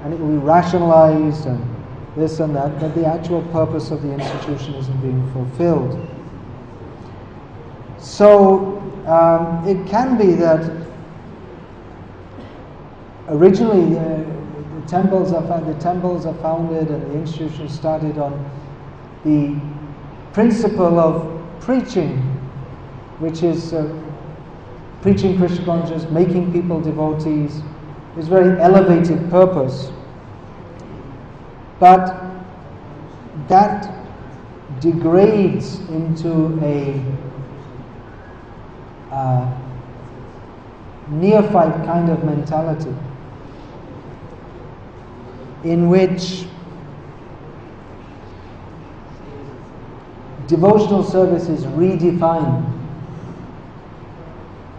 and it will be rationalized, and this and that, but the actual purpose of the institution isn't being fulfilled. So it can be that originally the temples are founded and the institution started on the principle of preaching, which is preaching Krishna consciousness, making people devotees, is very elevated purpose. But that degrades into a neophyte kind of mentality, in which devotional service is redefined,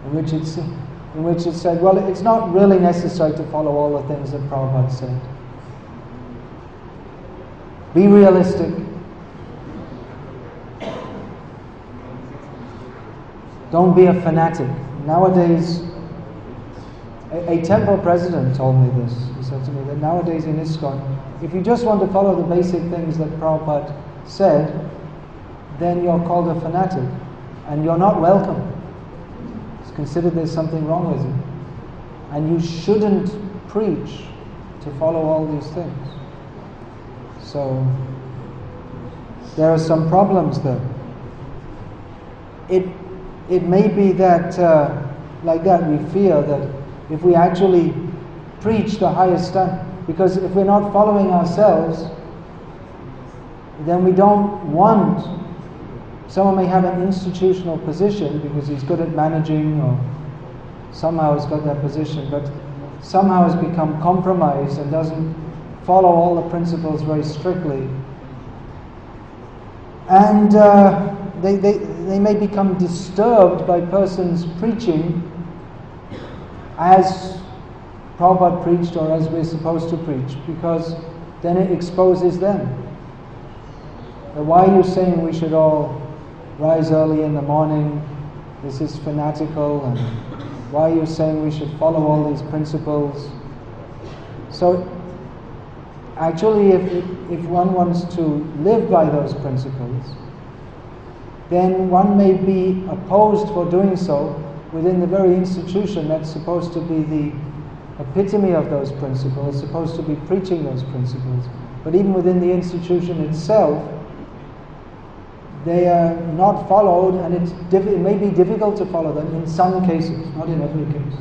in which it's said, well, it's not really necessary to follow all the things that Prabhupada said. Be realistic. Don't be a fanatic. Nowadays, a temple president told me this. He said to me that nowadays in ISKCON, if you just want to follow the basic things that Prabhupada said, then you're called a fanatic and you're not welcome. It's considered there's something wrong with you. And you shouldn't preach to follow all these things. So there are some problems there. It may be that, like that, we fear that if we actually preach the highest standard, because if we're not following ourselves, then we don't want. Someone may have an institutional position because he's good at managing, or somehow has got that position, but somehow has become compromised and doesn't follow all the principles very strictly. And they may become disturbed by persons preaching as Prabhupada preached or as we're supposed to preach, because then it exposes them. But why are you saying we should all rise early in the morning? This is fanatical. And why are you saying we should follow all these principles? So actually, if one wants to live by those principles, then one may be opposed for doing so within the very institution that's supposed to be the epitome of those principles, supposed to be preaching those principles. But even within the institution itself, they are not followed, and it may be difficult to follow them in some cases, not in every case.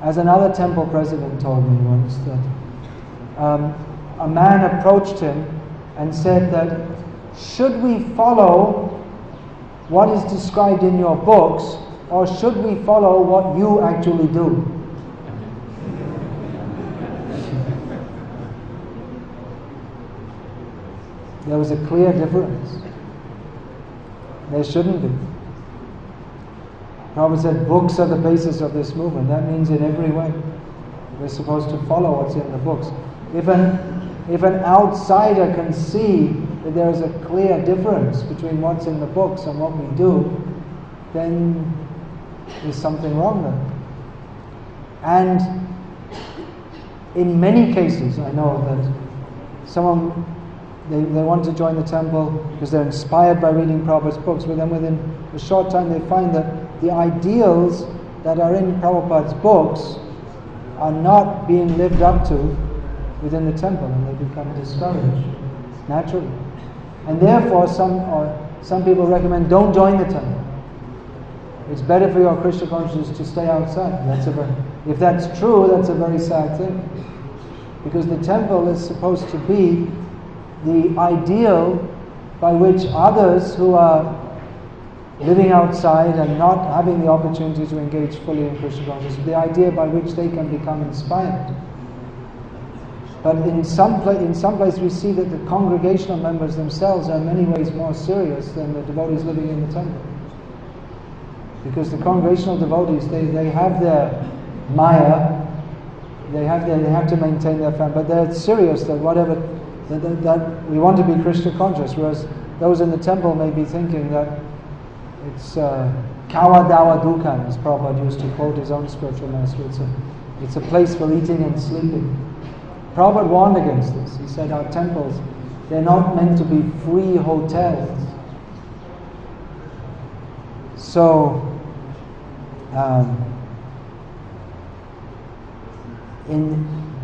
As another temple president told me once, that a man approached him and said that, should we follow what is described in your books, or should we follow what you actually do? There was a clear difference. There shouldn't be. Prabhupada said books are the basis of this movement. That means in every way we're supposed to follow what's in the books. If an outsider can see that there is a clear difference between what's in the books and what we do, then there's something wrong there. And in many cases, I know that someone, they want to join the temple because they're inspired by reading Prabhupada's books, but then within a short time they find that the ideals that are in Prabhupada's books are not being lived up to within the temple, and they become discouraged naturally. And therefore some people recommend don't join the temple. It's better for your Krishna consciousness to stay outside. If that's true, that's a very sad thing. Because the temple is supposed to be the ideal by which others who are living outside and not having the opportunity to engage fully in Krishna consciousness, the idea by which they can become inspired. But in some place we see that the congregational members themselves are in many ways more serious than the devotees living in the temple. Because the congregational devotees, they have their Maya, they have to maintain their family, but they're serious that that we want to be Krishna conscious, whereas those in the temple may be thinking that it's kawa dawa dukkha, as Prabhupada used to quote his own spiritual master. It's a place for eating and sleeping. Prabhupada warned against this. He said our temples, they're not meant to be free hotels. So,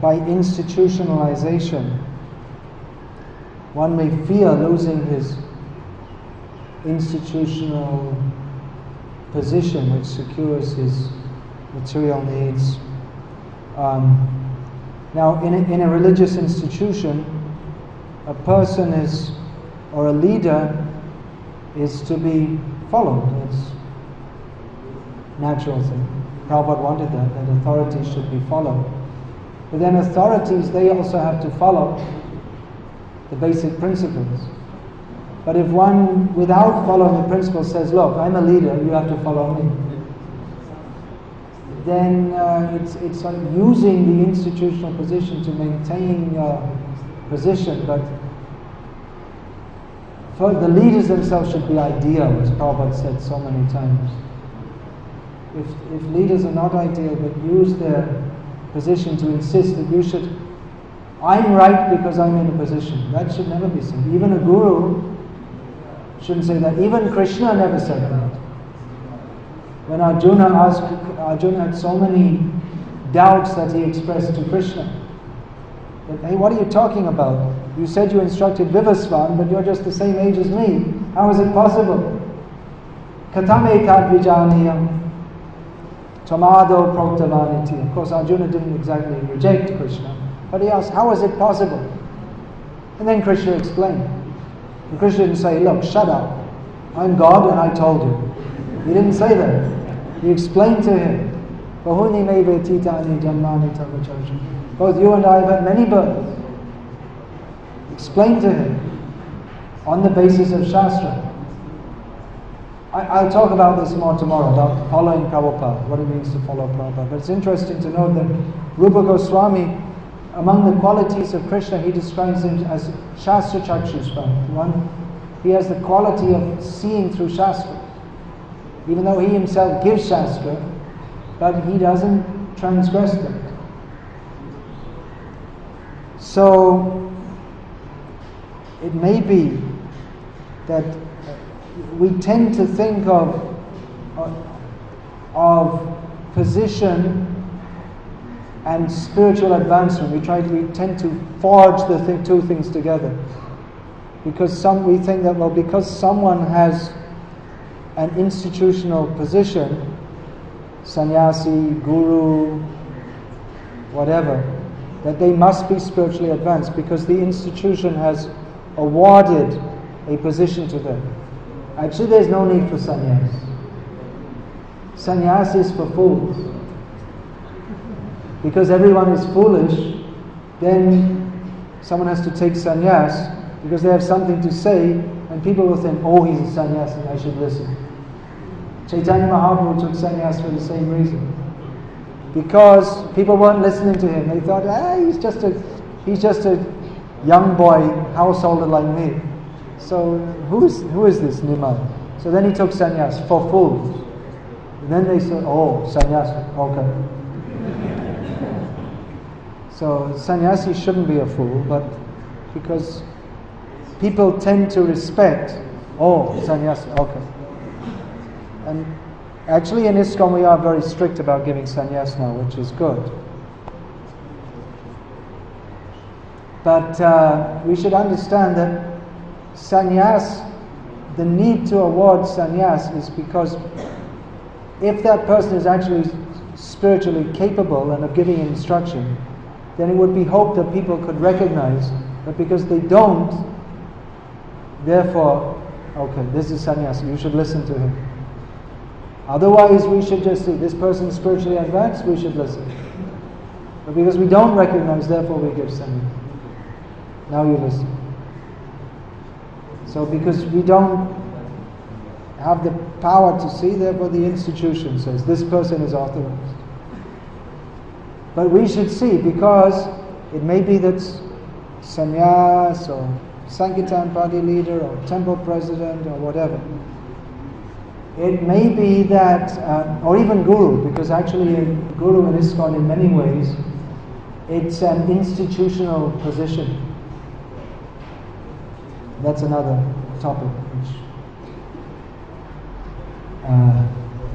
by institutionalization, one may fear losing his institutional position which secures his material needs. Now, in a religious institution, a person is, or a leader, is to be followed. It's a natural thing. Prabhupada wanted that authorities should be followed. But then authorities, they also have to follow the basic principles. But if one, without following the principles, says, look, I'm a leader, you have to follow me, then it's like using the institutional position to maintain your position, but for the leaders themselves should be ideal, as Prabhupada said so many times. If leaders are not ideal, but use their position to insist that you should, I'm right because I'm in a position, that should never be said. Even a guru shouldn't say that. Even Krishna never said that. When Arjuna had so many doubts that he expressed to Krishna. That, hey, what are you talking about? You said you instructed Vivasvan, but you're just the same age as me. How is it possible? Katame tad vijaniyam tamado proktavaniti. Of course, Arjuna didn't exactly reject Krishna, but he asked, how is it possible? And then Krishna explained. And Krishna didn't say, look, shut up. I'm God and I told you. He didn't say that. He explained to him, both you and I have had many births. Explained to him on the basis of Shastra. I'll talk about this more tomorrow, about following Prabhupada, what it means to follow Prabhupada. But it's interesting to note that Rupa Goswami, among the qualities of Krishna, he describes him as Shastra Chakshusvan. He has the quality of seeing through Shastra. Even though he himself gives Shastra, but he doesn't transgress them. So, it may be that we tend to think of position and spiritual advancement. We tend to forge the two things together. Because we think that, well, because someone has an institutional position, sannyasi, guru, whatever, that they must be spiritually advanced because the institution has awarded a position to them. Actually, there's no need for sannyas. Sannyas is for fools. Because everyone is foolish, then someone has to take sannyas because they have something to say, and people will think, oh, he's a sannyasi, I should listen. Chaitanya Mahaprabhu took sannyas for the same reason. Because people weren't listening to him. They thought, he's just a young boy, householder like me. So who is this Nimal? So then he took sannyas for fools. And then they said, oh, sannyasi, okay. So sannyasi shouldn't be a fool, but because people tend to respect, oh, sannyasi, okay. And actually in ISKCON we are very strict about giving sannyas now, which is good. But we should understand that sannyas, the need to award sannyas is because if that person is actually spiritually capable and of giving instruction, then it would be hoped that people could recognize that because they don't, therefore, okay, this is sannyasi, you should listen to him. Otherwise, we should just say, this person is spiritually advanced, we should listen. But because we don't recognize, therefore we give sannyas. Now you listen. So because we don't have the power to see, therefore the institution says, this person is authorized. But we should see, because it may be that sannyas or Sankirtan party leader or temple president or whatever, it may be that, or even guru, because actually a guru in ISKCON in many ways It's an institutional position. That's another topic, which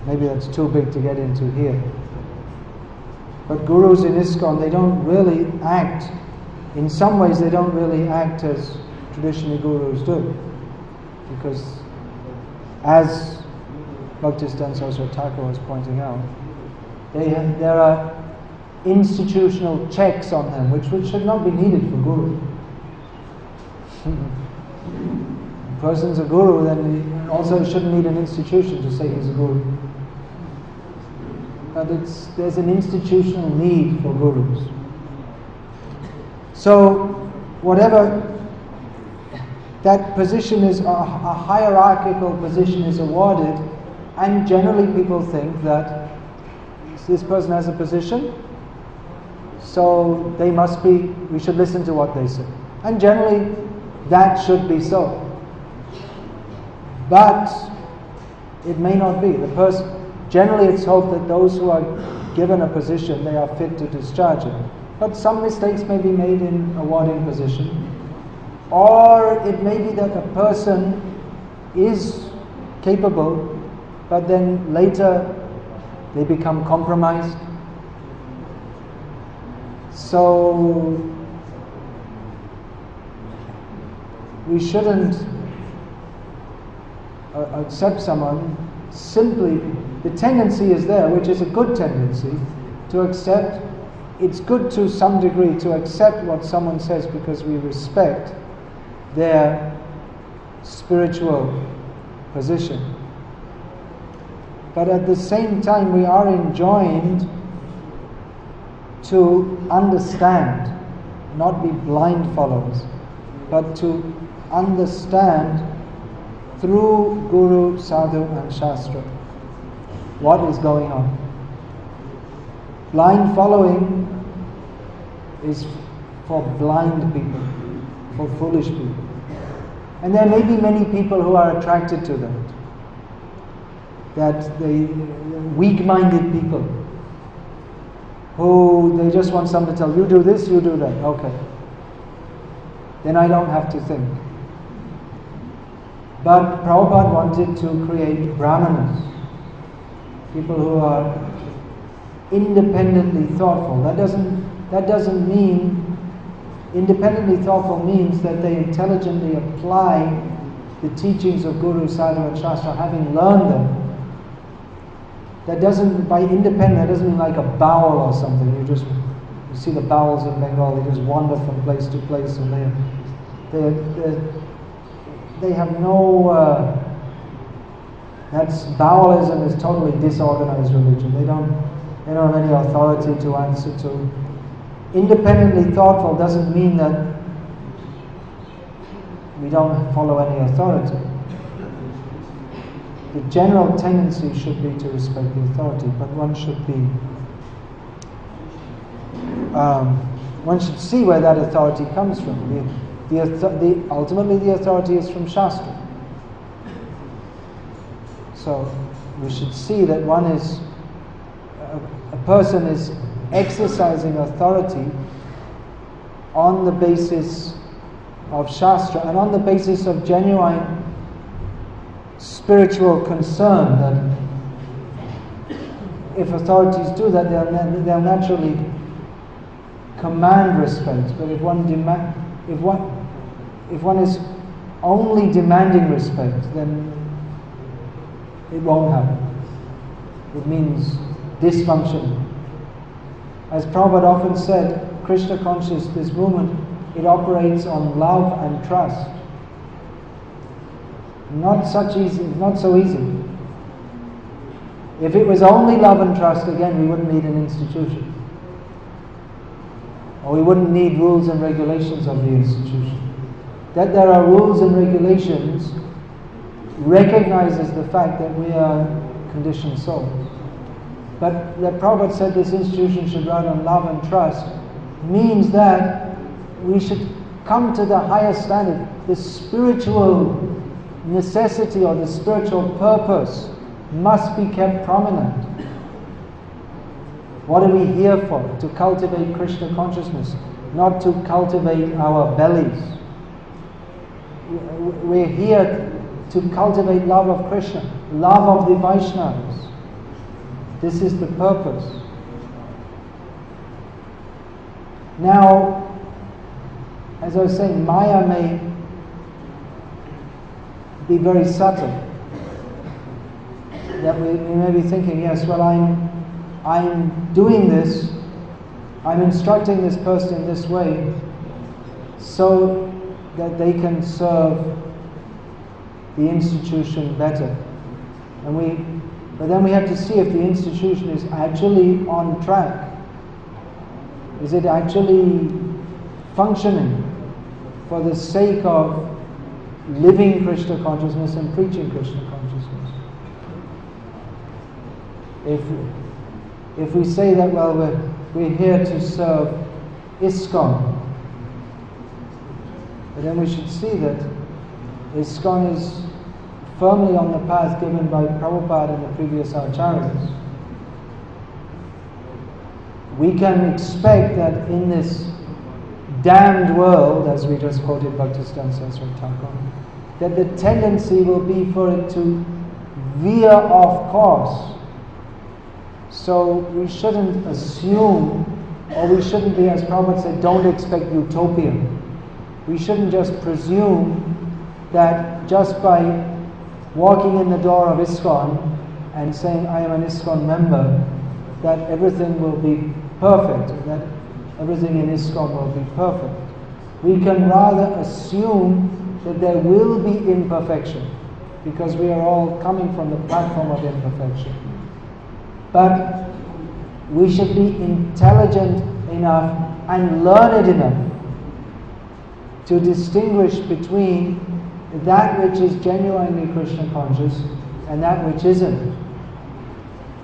maybe that's too big to get into here. But gurus in ISKCON, they don't really act, in some ways they don't really act as traditionally gurus do. Because as Bhaktisiddhanta Saraswati Thakur was pointing out, there are institutional checks on them which should not be needed for guru. A person's a guru, then he also shouldn't need an institution to say he's a guru. But there's an institutional need for gurus. So whatever that position is, a hierarchical position is awarded, and generally people think that this person has a position, so we should listen to what they say. And generally that should be so. But it may not be. Generally it's hoped that those who are given a position, they are fit to discharge it. But some mistakes may be made in awarding position. Or it may be that a person is capable, but then later they become compromised. So we shouldn't accept someone simply. The tendency is there, which is a good tendency, to accept. It's good to some degree to accept what someone says because we respect their spiritual position. But at the same time, we are enjoined to understand, not be blind followers, but to understand through Guru, Sadhu and Shastra what is going on. Blind following is for blind people, for foolish people. And there may be many people who are attracted to that weak-minded people, who they just want someone to tell, you do this, you do that, okay. Then I don't have to think. But Prabhupada wanted to create brahmanas, people who are independently thoughtful. That doesn't mean, independently thoughtful means that they intelligently apply the teachings of Guru, Sadhu and Shastra, having learned them. That doesn't, by independent, that doesn't mean like a bowel or something. You see the bowels in Bengal, they just wander from place to place, and they have no, Baoism is totally disorganized religion. They don't have any authority to answer to. Independently thoughtful doesn't mean that we don't follow any authority. The general tendency should be to respect the authority, but one should see where that authority comes from. Ultimately the authority is from Shastra. So we should see that a person is exercising authority on the basis of Shastra and on the basis of genuine spiritual concern, that if authorities do that, they'll naturally command respect. But if one is only demanding respect, then it won't happen. It means dysfunction. As Prabhupada often said, Krishna conscious, this movement, it operates on love and trust. Not so easy. If it was only love and trust, again, we wouldn't need an institution. Or we wouldn't need rules and regulations of the institution. That there are rules and regulations recognizes the fact that we are conditioned souls. But that Prabhupada said this institution should run on love and trust means that we should come to the higher standard. The spiritual necessity or the spiritual purpose must be kept prominent. What are we here for? To cultivate Krishna consciousness, not to cultivate our bellies. We're here to cultivate love of Krishna, love of the Vaishnavas. This is the purpose. Now, as I was saying, Maya may be very subtle. That we may be thinking, yes, well, I'm doing this, I'm instructing this person in this way so that they can serve the institution better. But then we have to see if the institution is actually on track. Is it actually functioning for the sake of living Krishna consciousness and preaching Krishna consciousness? If we say that, well, we're here to serve ISKCON, but then we should see that ISKCON is firmly on the path given by Prabhupada and the previous acharyas. We can expect that in this damned world, as we just quoted Bhaktisiddhanta Saraswati Thakur, that the tendency will be for it to veer off course. So we shouldn't assume, or we shouldn't be, as Prabhupada said, don't expect utopia. We shouldn't just presume that just by walking in the door of ISKCON and saying, I am an ISKCON member, that everything will be perfect, that everything in ISKCON will be perfect. We can rather assume that there will be imperfection, because we are all coming from the platform of imperfection. But we should be intelligent enough and learned enough to distinguish between that which is genuinely Krishna conscious and that which isn't,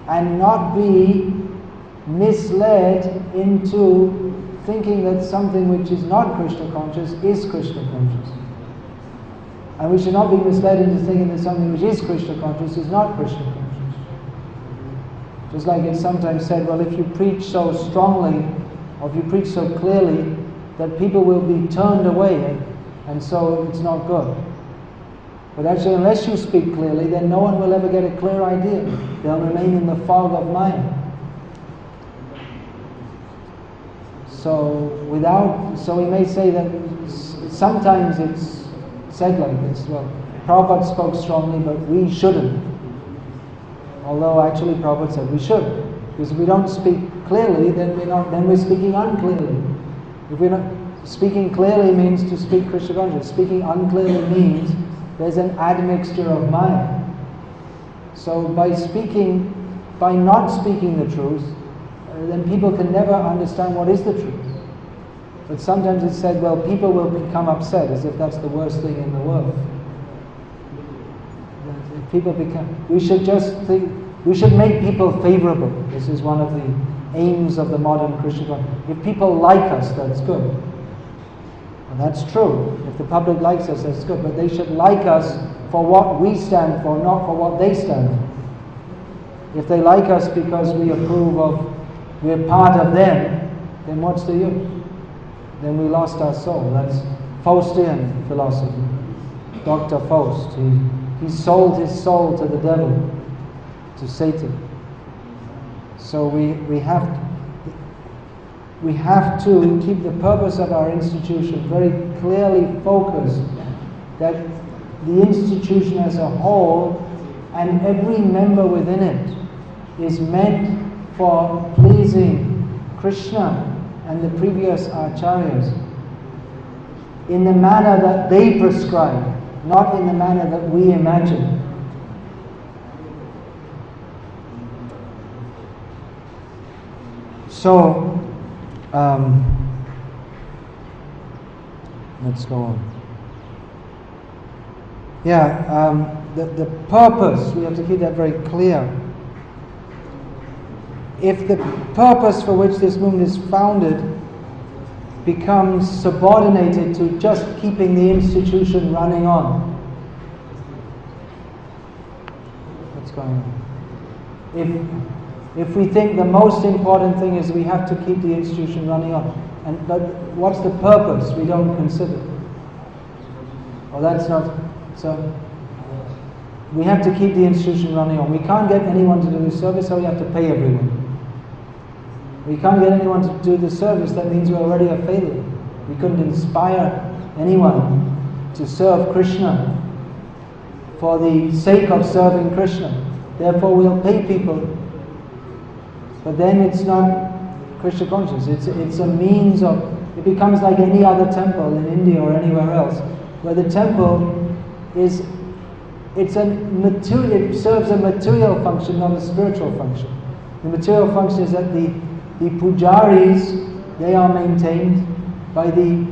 and not be misled into thinking that something which is not Krishna conscious is Krishna conscious. And we should not be misled into thinking that something which is Krishna conscious is not Krishna conscious. Just like it's sometimes said, well, if you preach so strongly, or if you preach so clearly, that people will be turned away, and so it's not good. But actually, unless you speak clearly, then no one will ever get a clear idea. They'll remain in the fog of Maya. So we may say that sometimes it's said like this, well, Prabhupada spoke strongly, but we shouldn't. Although actually Prabhupada said we should. Because if we don't speak clearly, then we're speaking unclearly. If we're not speaking clearly means to speak Krishna consciousness. Speaking unclearly means there's an admixture of Maya. So by not speaking the truth, then people can never understand what is the truth. But sometimes it's said, well, people will become upset, as if that's the worst thing in the world. We should just think, we should make people favorable. This is one of the aims of the modern Krishna consciousness. If people like us, that's good. And that's true. If the public likes us, that's good. But they should like us for what we stand for, not for what they stand for. If they like us because we approve of, we're part of them, then what's the use? Then we lost our soul. That's Faustian philosophy. Dr. Faust, he sold his soul to the devil, to Satan. So we have to keep the purpose of our institution very clearly focused, that the institution as a whole and every member within it is meant for pleasing Krishna and the previous acharyas in the manner that they prescribe, not in the manner that we imagine. So, let's go on. The purpose, we have to keep that very clear. If the purpose for which this movement is founded becomes subordinated to just keeping the institution running on, what's going on? If we think the most important thing is we have to keep the institution running on, but what's the purpose? We don't consider. Well, that's not so. We have to keep the institution running on. We can't get anyone to do the service, so we have to pay everyone. We can't get anyone to do the service, that means we're already a failure. We couldn't inspire anyone to serve Krishna for the sake of serving Krishna. Therefore we'll pay people. But then it's not Krishna conscious. It's a means of, it becomes like any other temple in India or anywhere else, where the temple is, it serves a material function, not a spiritual function. The material function is that the pujaris, they are maintained by the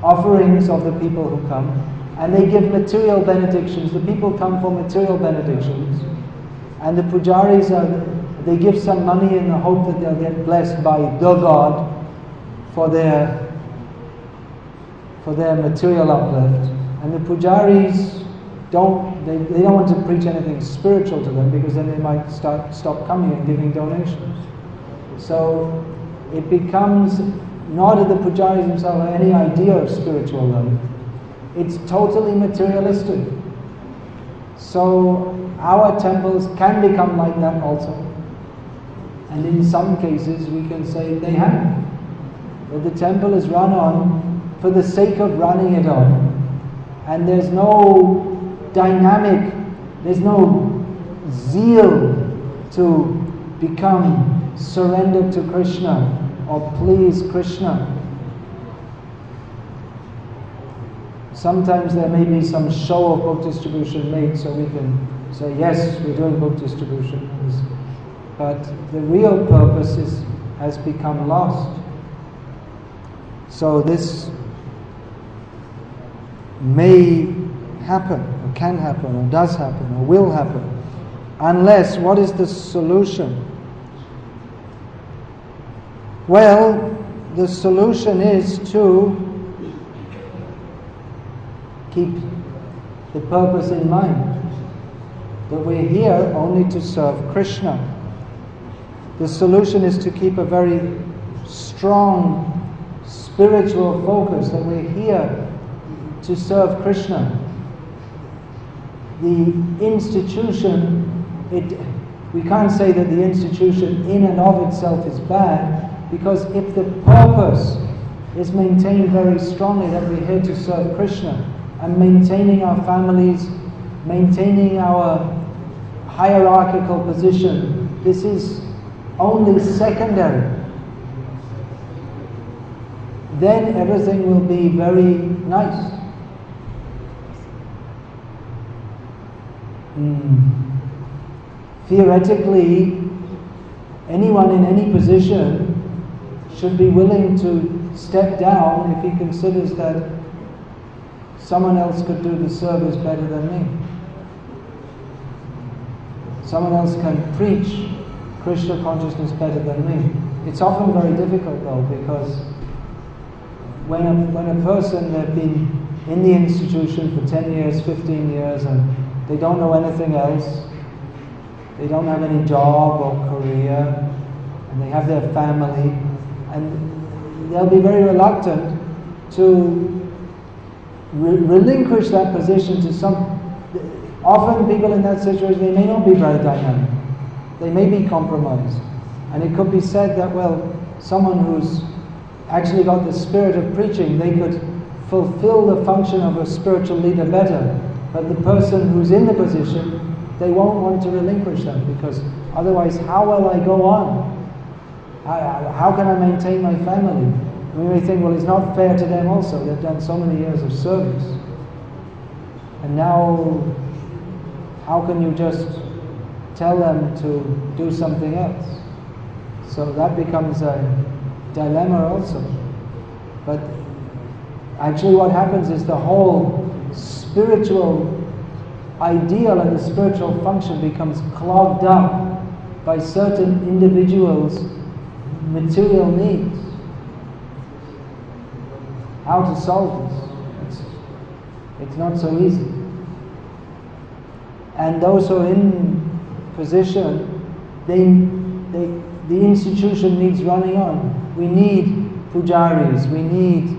offerings of the people who come, and they give material benedictions. The people come for material benedictions, and the pujaris they give some money in the hope that they'll get blessed by the God for their material uplift. And the pujaris they don't want to preach anything spiritual to them, because then they might stop coming and giving donations. So it becomes not that the pujaris themselves have any idea of spiritual life. It's totally materialistic. So our temples can become like that also. And in some cases we can say they have. But the temple is run on for the sake of running it on. And there's no dynamic, there's no zeal to become surrendered to Krishna or please Krishna. Sometimes there may be some show of book distribution made, so we can say, yes, we're doing book distribution. But the real purpose has become lost. So this may happen, or can happen, or does happen, or will happen. Unless, what is the solution? Well, the solution is to keep the purpose in mind, that we're here only to serve Krishna. The solution is to keep a very strong spiritual focus, that we're here to serve Krishna. The institution, we can't say that the institution in and of itself is bad, because if the purpose is maintained very strongly, that we're here to serve Krishna, and maintaining our families, maintaining our hierarchical position, this is only secondary. Then everything will be very nice. Theoretically, anyone in any position should be willing to step down if he considers that someone else could do the service better than me. Someone else can preach Krishna consciousness better than me. It's often very difficult though, because when a person has been in the institution for 10 years, 15 years, and they don't know anything else, they don't have any job or career, and they have their family, and they'll be very reluctant to relinquish that position to some. Often people in that situation, they may not be very dynamic. They may be compromised. And it could be said that, well, someone who's actually got the spirit of preaching, they could fulfill the function of a spiritual leader better. But the person who's in the position, they won't want to relinquish that, because otherwise how will I go on? How can I maintain my family? We may think, well, it's not fair to them also. They've done so many years of service. And now, how can you just tell them to do something else? So that becomes a dilemma also. But actually what happens is the whole spiritual ideal and the spiritual function becomes clogged up by certain individuals' material needs. How to solve this? It's not so easy. And those who are in position, the institution needs running on. We need pujaris, we need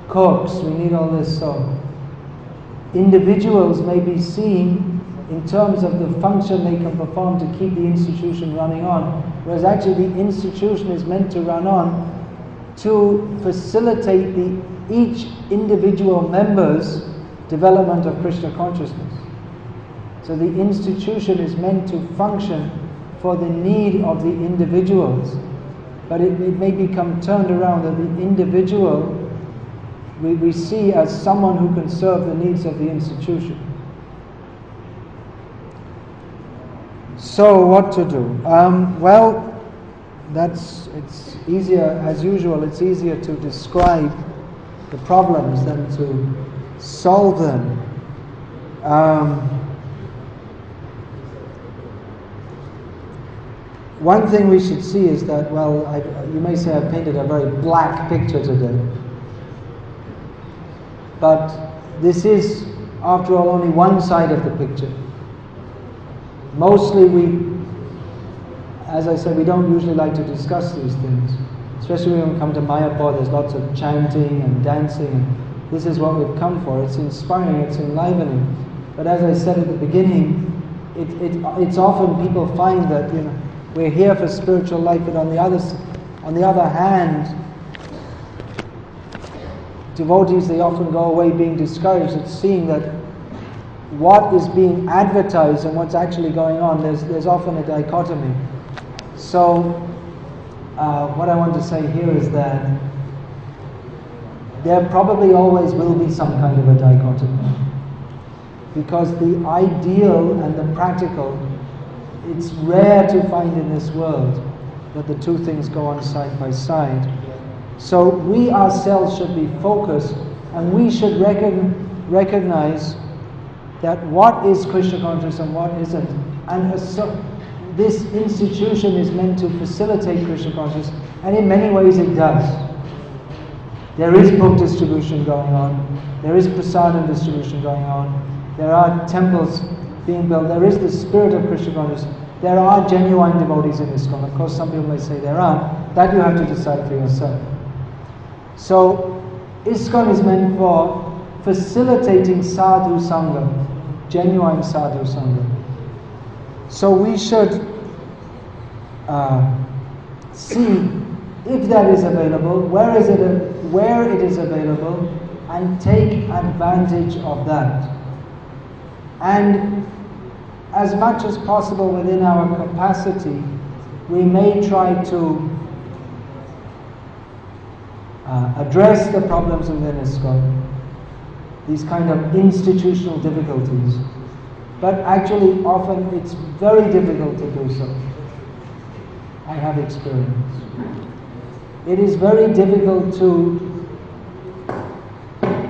cooks, we need all this. So individuals may be seen in terms of the function they can perform to keep the institution running on, whereas actually the institution is meant to run on to facilitate each individual member's development of Krishna consciousness. So the institution is meant to function for the need of the individuals, but it may become turned around that the individual we see as someone who can serve the needs of the institution. So what to do? Well, it's easier, as usual, it's easier to describe the problems than to solve them. One thing we should see is that, well, you may say I've painted a very black picture today, but this is, after all, only one side of the picture. Mostly as I said, we don't usually like to discuss these things. Especially when we come to Mayapur, there's lots of chanting and dancing. This is what we've come for. It's inspiring, it's enlivening. But as I said at the beginning, it's often people find that, we're here for spiritual life, but on the other hand, devotees, they often go away being discouraged at seeing that what is being advertised and what's actually going on, there's often a dichotomy. So, what I want to say here is that there probably always will be some kind of a dichotomy. Because the ideal and the practical, it's rare to find in this world that the two things go on side by side. So we ourselves should be focused, and we should recognize that what is Krishna consciousness and what isn't. And this institution is meant to facilitate Krishna consciousness, and in many ways it does. There is book distribution going on, there is prasadam distribution going on, there are temples being built, there is the spirit of Krishna consciousness, there are genuine devotees in ISKCON. Of course, some people may say there aren't. That you have to decide for yourself. So, ISKCON is meant for facilitating sadhu sangha, genuine sadhu sangha. So we should see if that is available, where it is available, and take advantage of that. And as much as possible within our capacity, we may try to address the problems within ISKCON, these kind of institutional difficulties. But actually, often it's very difficult to do so. I have experience. It is very difficult to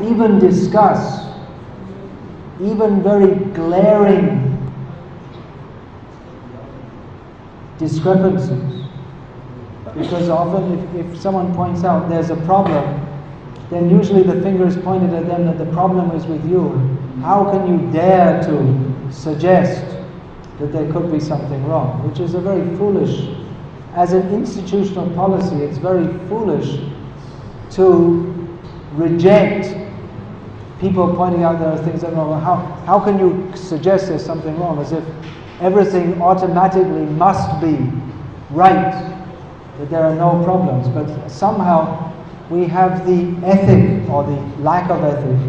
even discuss even very glaring discrepancies. Because often if someone points out there's a problem, then usually the finger is pointed at them that the problem is with you. How can you dare to suggest that there could be something wrong? Which is a very foolish, as an institutional policy, it's very foolish to reject people pointing out there are things that are wrong. How can you suggest there's something wrong, as if everything automatically must be right, that there are no problems. But somehow we have the ethic, or the lack of ethics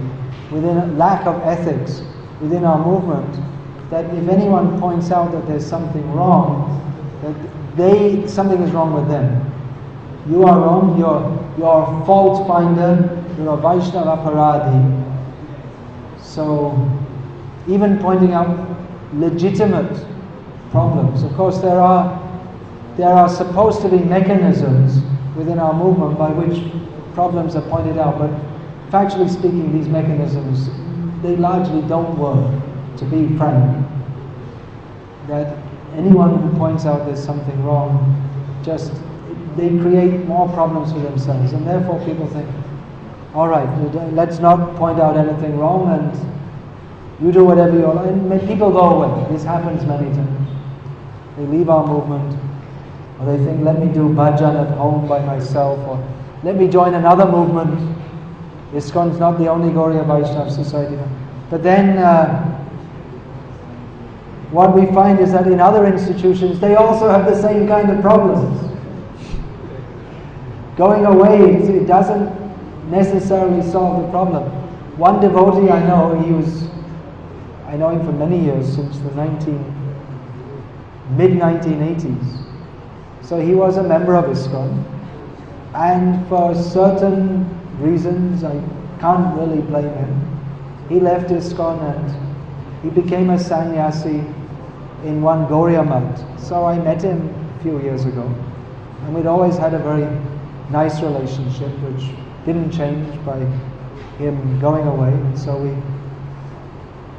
within our movement, that if anyone points out that there's something wrong, that something is wrong with them. You are wrong, you're a fault finder, you're a Vaishnava Paradhi. So, even pointing out legitimate problems. Of course, there are supposed to be mechanisms within our movement by which problems are pointed out, but factually speaking, these mechanisms, they largely don't work, to be frank. That anyone who points out there's something wrong, they create more problems for themselves, and therefore people think, all right, let's not point out anything wrong, and you do whatever you want, and people go away. This happens many times. They leave our movement, Or they think, let me do bhajan at home by myself, or let me join another movement. ISKCON is not the only Gaudiya Vaishnava society. But then what we find is that in other institutions, they also have the same kind of problems. Going away, it doesn't necessarily solve the problem. One devotee I know, I know him for many years, since the mid-1980s. So he was a member of ISKCON, and for certain reasons, I can't really blame him, he left ISKCON and he became a sannyasi in one Gaudiya Math. So I met him a few years ago, and we'd always had a very nice relationship, which didn't change by him going away. And so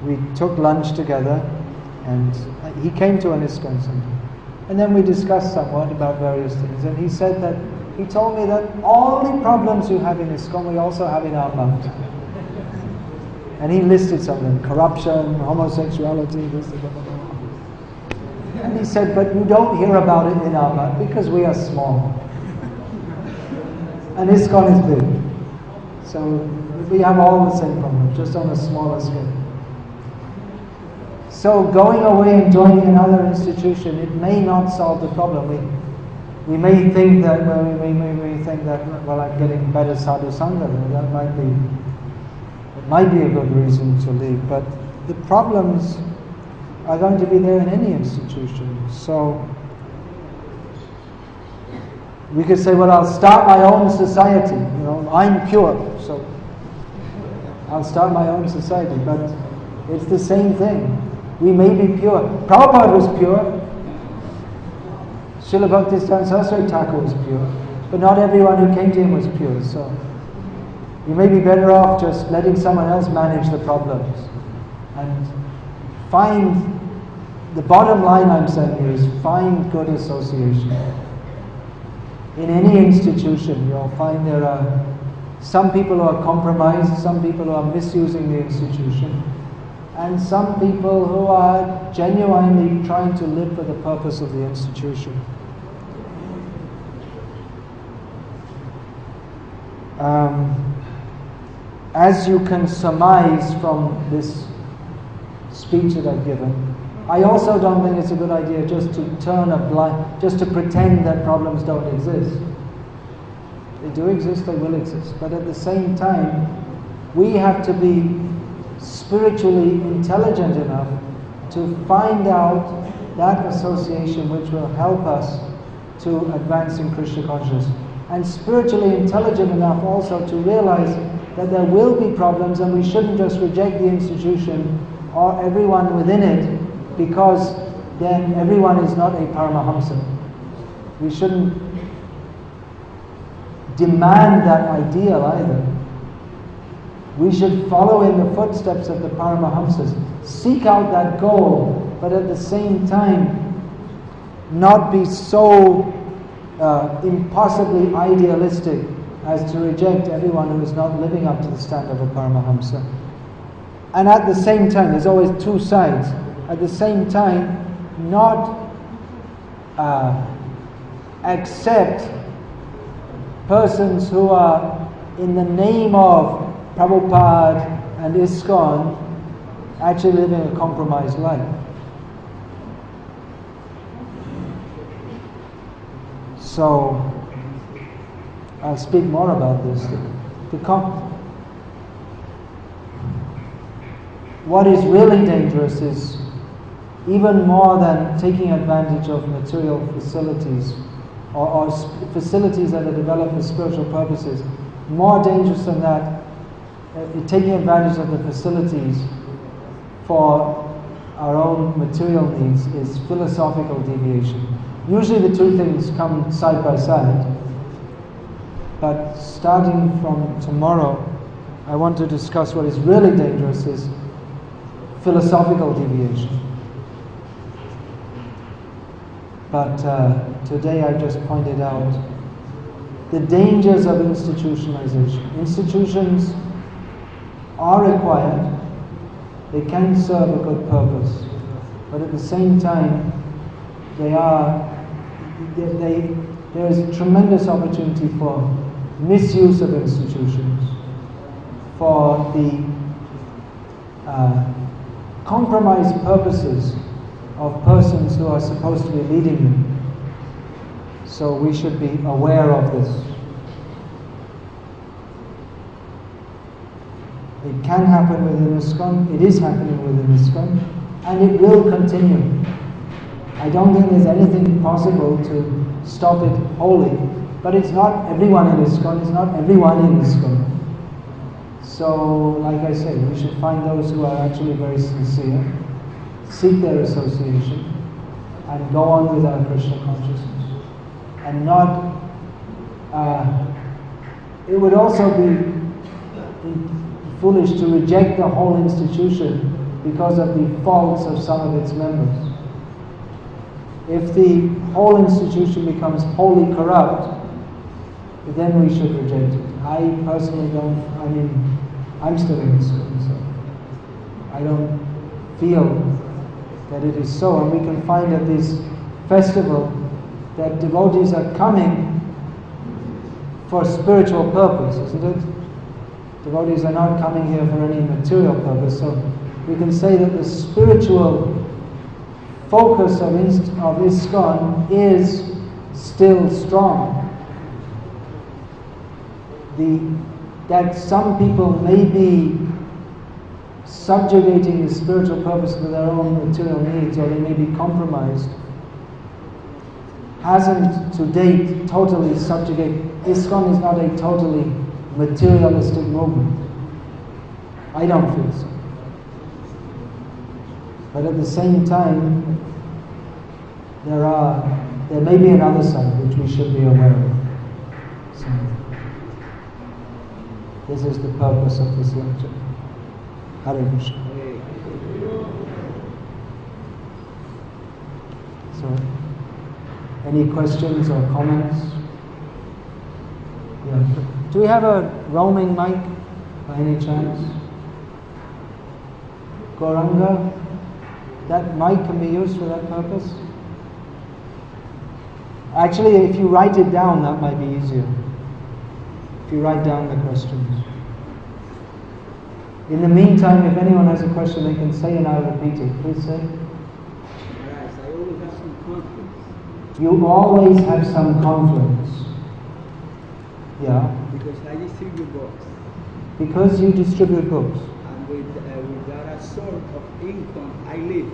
we took lunch together, and he came to an ISKCON center. And then we discussed somewhat about various things, and he told me that all the problems you have in ISKCON, we also have in our month. And he listed some of them: corruption, homosexuality, this, blah, blah, blah. And he said, but you don't hear about it in our month because we are small. And ISKCON is big. So we have all the same problems, just on a smaller scale. So going away and joining another institution, it may not solve the problem. We may think that, well, I'm getting better sadhu sangha. That might be a good reason to leave. But the problems are going to be there in any institution. So we could say, well, I'll start my own society. I'm pure, so I'll start my own society. But it's the same thing. We may be pure. Prabhupada was pure. Srila Bhaktisiddhanta Saraswati Thakur was pure. But not everyone who came to him was pure. So you may be better off just letting someone else manage the problems. And the bottom line I'm saying here is find good association. In any institution, you'll find there are some people who are compromised, some people who are misusing the institution, and some people who are genuinely trying to live for the purpose of the institution. As you can surmise from this speech that I've given, I also don't think it's a good idea just to pretend that problems don't exist. They do exist, they will exist. But at the same time, we have to be spiritually intelligent enough to find out that association which will help us to advance in Krishna consciousness. And spiritually intelligent enough also to realize that there will be problems, and we shouldn't just reject the institution or everyone within it, because then everyone is not a Paramahamsa. We shouldn't demand that ideal either. We should follow in the footsteps of the Paramahamsas, seek out that goal, but at the same time not be so impossibly idealistic as to reject everyone who is not living up to the standard of a Paramahamsa. And at the same time, there's always two sides. At the same time, not accept persons who are, in the name of Prabhupada and ISKCON, actually living a compromised life. So, I'll speak more about this. What is really dangerous is, even more than taking advantage of material facilities or facilities that are developed for spiritual purposes, more dangerous than that, taking advantage of the facilities for our own material needs, is philosophical deviation. Usually the two things come side by side, but starting from tomorrow, I want to discuss what is really dangerous is philosophical deviation. But today I just pointed out the dangers of institutionalization. Institutions are required, they can serve a good purpose, but at the same time they are there is tremendous opportunity for misuse of institutions, for the compromised purposes of persons who are supposed to be leading them. So we should be aware of this. It can happen within ISKCON, it is happening within ISKCON, and it will continue. I don't think there's anything possible to stop it wholly, but it's not everyone in ISKCON, it's not everyone in ISKCON. So, like I said, we should find those who are actually very sincere, seek their association, and go on with our Krishna consciousness. And not, it would also be foolish to reject the whole institution because of the faults of some of its members. If the whole institution becomes wholly corrupt, then we should reject it. I personally don't, I'm still in ISKCON, so I don't feel that it is so. And we can find at this festival that devotees are coming for spiritual purpose, isn't it? Devotees are not coming here for any material purpose, so we can say that the spiritual focus of ISKCON is still strong. That some people may be subjugating the spiritual purpose to their own material needs, or they may be compromised, hasn't to date totally subjugated. ISKCON is not a totally materialistic movement. I don't feel so. But at the same time, there may be another side which we should be aware of. So, this is the purpose of this lecture. Hare Krishna. So, any questions or comments? Yeah. Do we have a roaming mic by any chance? Gauranga? That mic can be used for that purpose? Actually, if you write it down, that might be easier. If you write down the questions. In the meantime, if anyone has a question, they can say and I'll repeat it. Please say.
Yes, I always have some conflicts.
You always have some conflicts. Yeah.
Because I distribute books.
Because you distribute books.
And without a source of income, I live.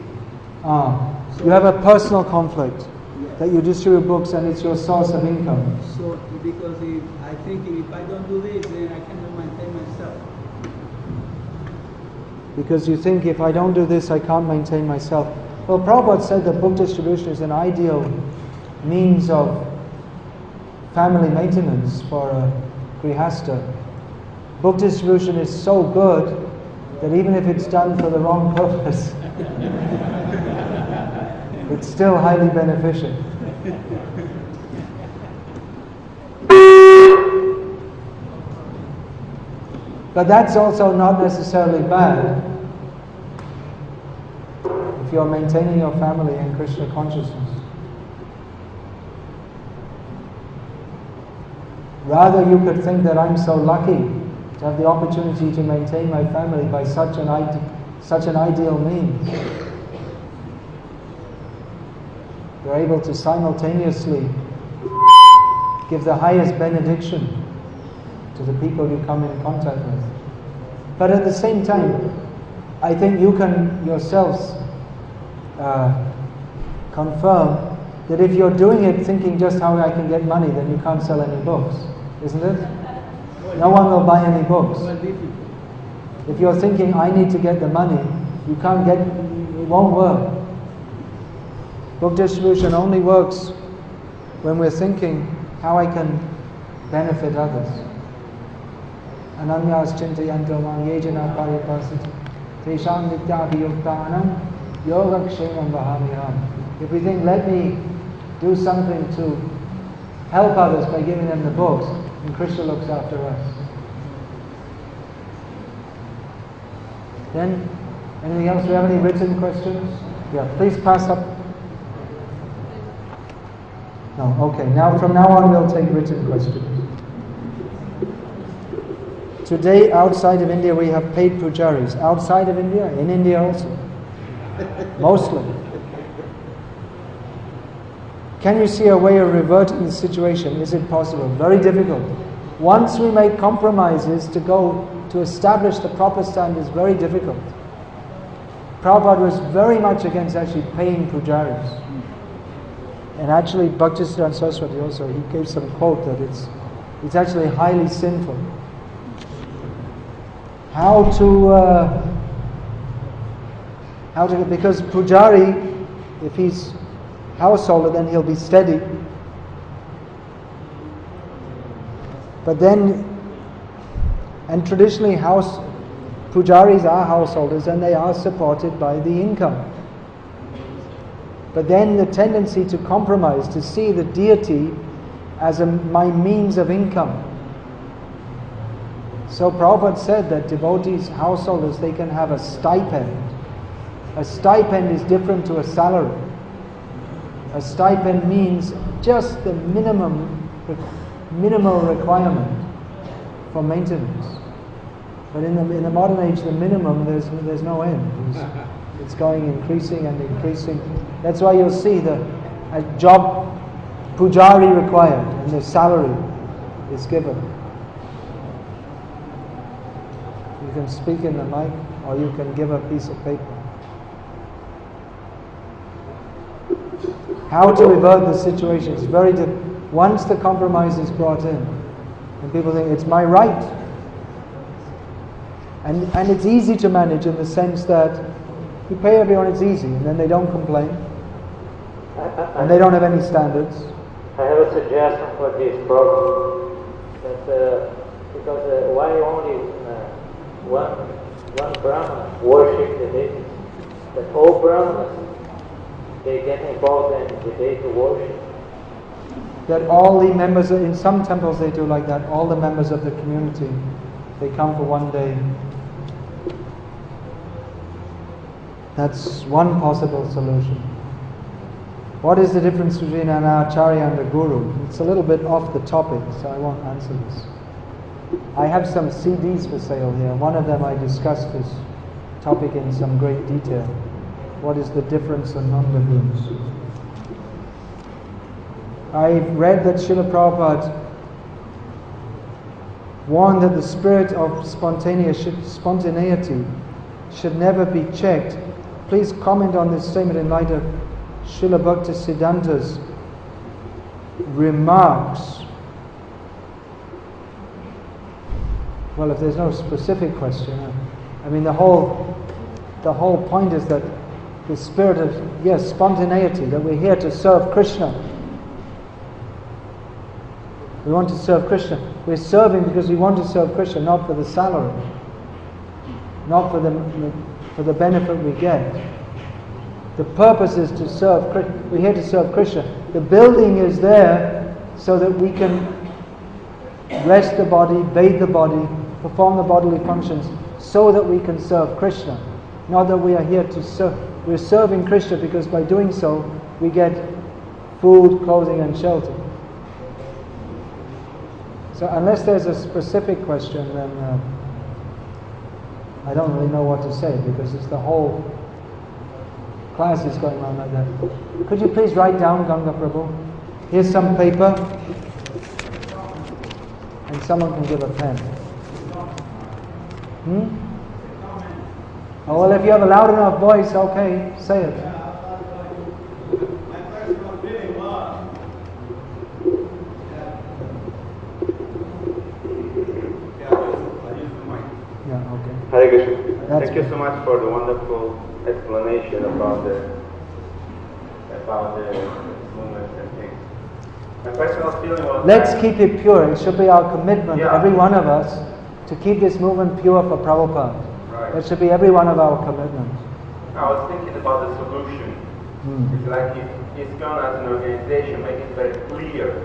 So you have a personal conflict.
Yes.
That you distribute books and it's your source of income.
So, because I think if I don't do this, then I cannot maintain myself.
Because you think, if I don't do this, I can't maintain myself. Well, Prabhupada said that book distribution is an ideal means of family maintenance for a grihasta. Book distribution is so good that even if it's done for the wrong purpose, it's still highly beneficial. But that's also not necessarily bad if you're maintaining your family in Krishna consciousness. Rather, you could think that I'm so lucky to have the opportunity to maintain my family by such an ideal means. You're able to simultaneously give the highest benediction to the people you come in contact with. But at the same time, I think you can yourselves confirm that if you're doing it thinking just how I can get money, then you can't sell any books, isn't it? No one will buy any books. If you're thinking I need to get the money, you can't get, it won't work. Book distribution only works when we're thinking how I can benefit others. Ananyas chintayanto mam yejana paripasati tesham nityabhiyuktanam yogakshemam vahamiham. If we think, let me do something to help others by giving them the books, and Krishna looks after us. Then, anything else? Do we have any written questions? Yeah, please pass up. No, okay. Now, from now on, we'll take written questions. Today, outside of India, we have paid pujaris. Outside of India, in India also. Mostly. Can you see a way of reverting the situation? Is it possible? Very difficult. Once we make compromises to establish the proper standards, very difficult. Prabhupada was very much against actually paying pujaris. And actually, Bhaktisiddhanta Saraswati also, he gave some quote that it's actually highly sinful. Because pujari, if he's householder, then he'll be steady. But then, and traditionally pujaris are householders and they are supported by the income. But then the tendency to compromise, to see the deity as my means of income. So Prabhupada said that devotees, householders, they can have a stipend. A stipend is different to a salary. A stipend means just the minimal requirement for maintenance. But in the modern age, the minimum, there's no end. It's going increasing and increasing. That's why you'll see a job pujari required and the salary is given. You can speak in the mic or you can give a piece of paper. How to revert the situation is very difficult. Once the compromise is brought in, and people think it's my right, and it's easy to manage in the sense that you pay everyone, it's easy, and then they don't complain, and they don't have any standards.
I have a suggestion for this program. That because why only one Brahman worship the deities? That all Brahmanas, they get involved in the deity worship.
That all the members, in some temples they do like that, all the members of the community, they come for one day. That's one possible solution. What is the difference between an acharya and a guru? It's a little bit off the topic, so I won't answer this. I have some CDs for sale here. One of them I discussed this topic in some great detail. What is the difference among the gurus? I read that Srila Prabhupada warned that the spirit of spontaneity should never be checked. Please comment on this statement in light of Srila Bhaktisiddhanta's remarks. Well, if there's no specific question, I mean the whole point is that the spirit of, spontaneity, that we're here to serve Krishna. We want to serve Krishna. We're serving because we want to serve Krishna, not for the salary, not for the benefit we get. The purpose is to serve Krishna. We're here to serve Krishna. The building is there so that we can rest the body, bathe the body, perform the bodily functions, so that we can serve Krishna. Not that we are here to serve. We're serving Krishna because by doing so, we get food, clothing and shelter. So unless there's a specific question, then I don't really know what to say, because it's the whole class is going on like that. Could you please write down, Ganga Prabhu? Here's some paper, and someone can give a pen. Oh, well, if you have a loud enough voice, okay, say it.
Hare Krishna. Thank you so much for the wonderful explanation about the movements and things. My personal feeling was...
Let's keep it pure. It should be our commitment, every one of us, to keep this movement pure for Prabhupada.
Right.
That should be every one of our commitments.
I was thinking about the solution. It's like if ISKCON as an organization make it very clear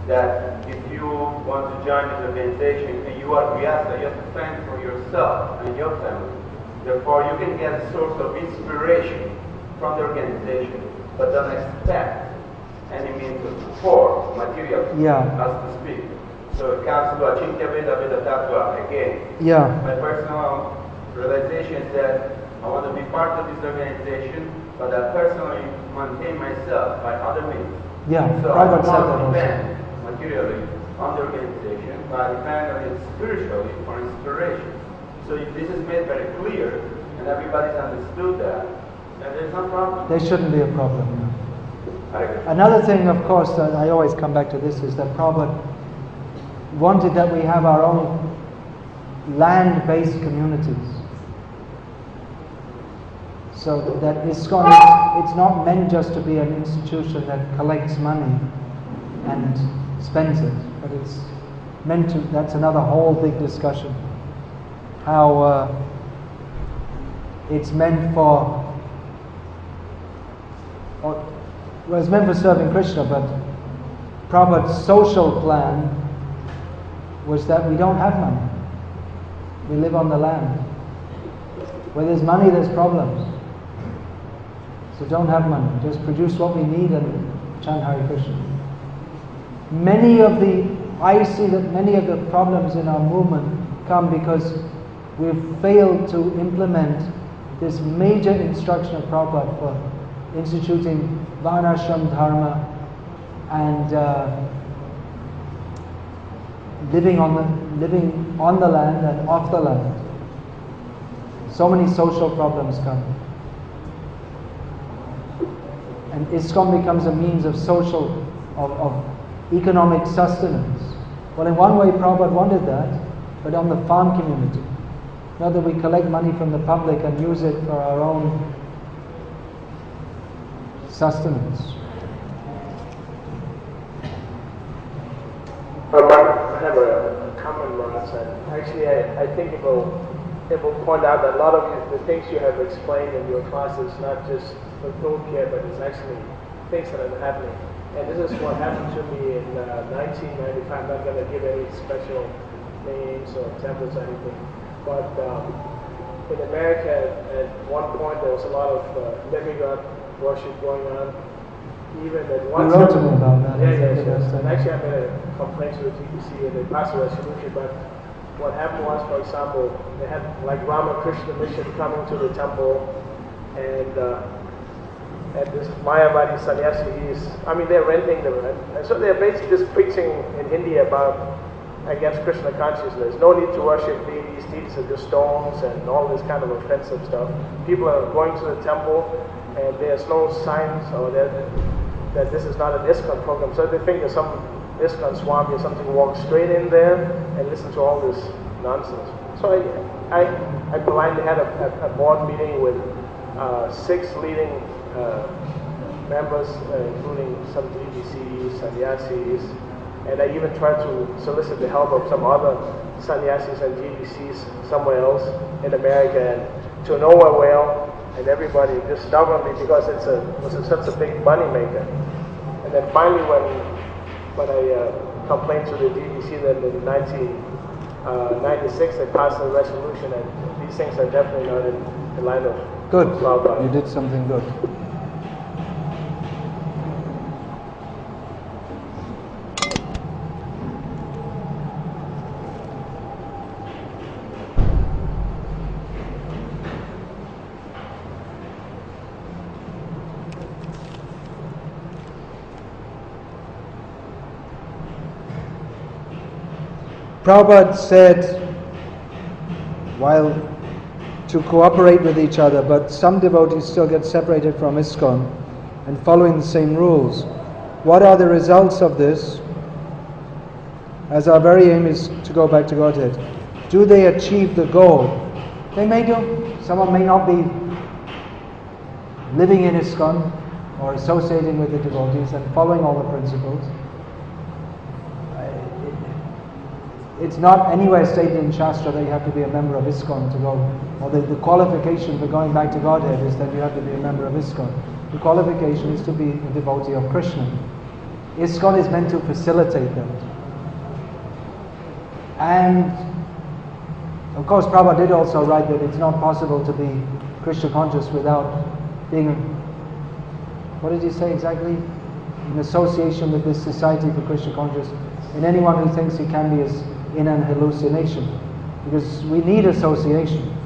that if you want to join this organization and you are Vyasa, you have to fend for yourself and your family. Therefore, you can get a source of inspiration from the organization, but don't expect any means of support, material, as to speak. So it comes to Achintya Veda Veda Tattva again. My personal realization is that I want to be part of this organization, but I personally maintain myself by other means. So I don't depend materially on the organization, but I depend on it spiritually for inspiration. So if this is made very clear, and everybody's understood that, then there's no problem.
There shouldn't be a problem. Another thing, of course, that I always come back to this is that Prabhupada wanted that we have our own land-based communities. So that ISKCON, it's not meant just to be an institution that collects money and spends it, but it's meant to, that's another whole big discussion. How it's meant for, well, it's meant for serving Krishna, but Prabhupada's social plan was that we don't have money. We live on the land. Where there's money, there's problems. So don't have money. Just produce what we need and chant Hare Krishna. I see that many of the problems in our movement come because we've failed to implement this major instruction of Prabhupada for instituting Varnashram Dharma and living on the land and off the land. So many social problems come. And ISKCON becomes a means of social, of economic sustenance. Well, in one way Prabhupada wanted that, but on the farm community. Not that we collect money from the public and use it for our own sustenance.
I have a comment, Maharaj. Actually, I think it will point out that a lot of the things you have explained in your classes, not just the thought care, but it's actually things that are happening. And this is what happened to me in 1995. I'm not going to give any special names or temples or anything. But in America, at one point, there was a lot of demigod worship going on. Even at one
time. You wrote to me about that.
Yes. And actually, I made a complaint to the TPC and they passed a resolution. But what happened was, for example, they had like Ramakrishna Mission coming to the temple, and this Mayapur sannyasi, they're renting them, and so they're basically just preaching in India about against Krishna consciousness. No need to worship deities, deities are just stones and all this kind of offensive stuff. People are going to the temple and there's no signs or that this is not an ISKCON program. So they think there's some ISKCON Swami or something, walk straight in there and listen to all this nonsense. So I politely had a board meeting with 6 leading members, including some GBCs, sannyasis, and I even tried to solicit the help of some other sannyasis and GBCs somewhere else in America, and to no avail, and everybody just stubbornly, because it was such a big money maker. And then finally when I complained to the GBC, then in 1996 they passed a resolution, and these things are definitely not in line of
good.
Love.
You did something good. Prabhupada said, while to cooperate with each other, but some devotees still get separated from ISKCON and following the same rules. What are the results of this? As our very aim is to go back to Godhead. Do they achieve the goal? They may do. Someone may not be living in ISKCON or associating with the devotees and following all the principles. It's not anywhere stated in Shastra that you have to be a member of ISKCON to go, or the qualification for going back to Godhead is that you have to be a member of ISKCON. The qualification is to be a devotee of Krishna. ISKCON is meant to facilitate that. And of course Prabhupada did also write that it's not possible to be Krishna conscious without being, what did he say exactly? in association with this Society for Krishna Consciousness, and anyone who thinks he can be is in an hallucination, because we need association.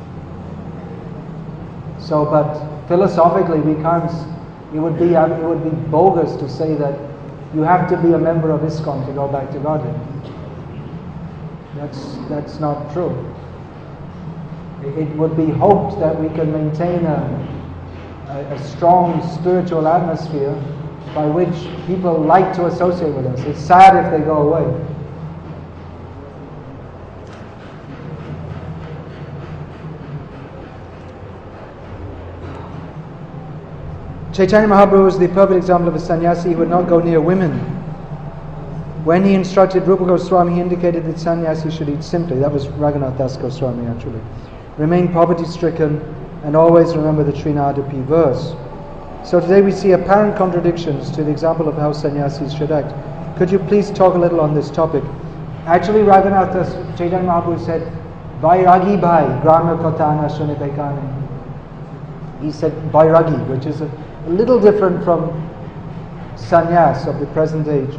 So, but philosophically, we can't. It would be bogus to say that you have to be a member of ISKCON to go back to Godhead. That's not true. It would be hoped that we can maintain a strong spiritual atmosphere by which people like to associate with us. It's sad if they go away. Chaitanya Mahaprabhu was the perfect example of a sannyasi who would not go near women. When he instructed Rupa Goswami, he indicated that sannyasis should eat simply. That was Raghunath Das Goswami, actually. Remain poverty-stricken and always remember the Trinadapi verse. So today we see apparent contradictions to the example of how sannyasis should act. Could you please talk a little on this topic? Actually, Raghunath Das Chaitanya Mahaprabhu said, Vairagi bhai, grama kotana shunipekane. He said Vairagi, which is a little different from sannyas of the present age.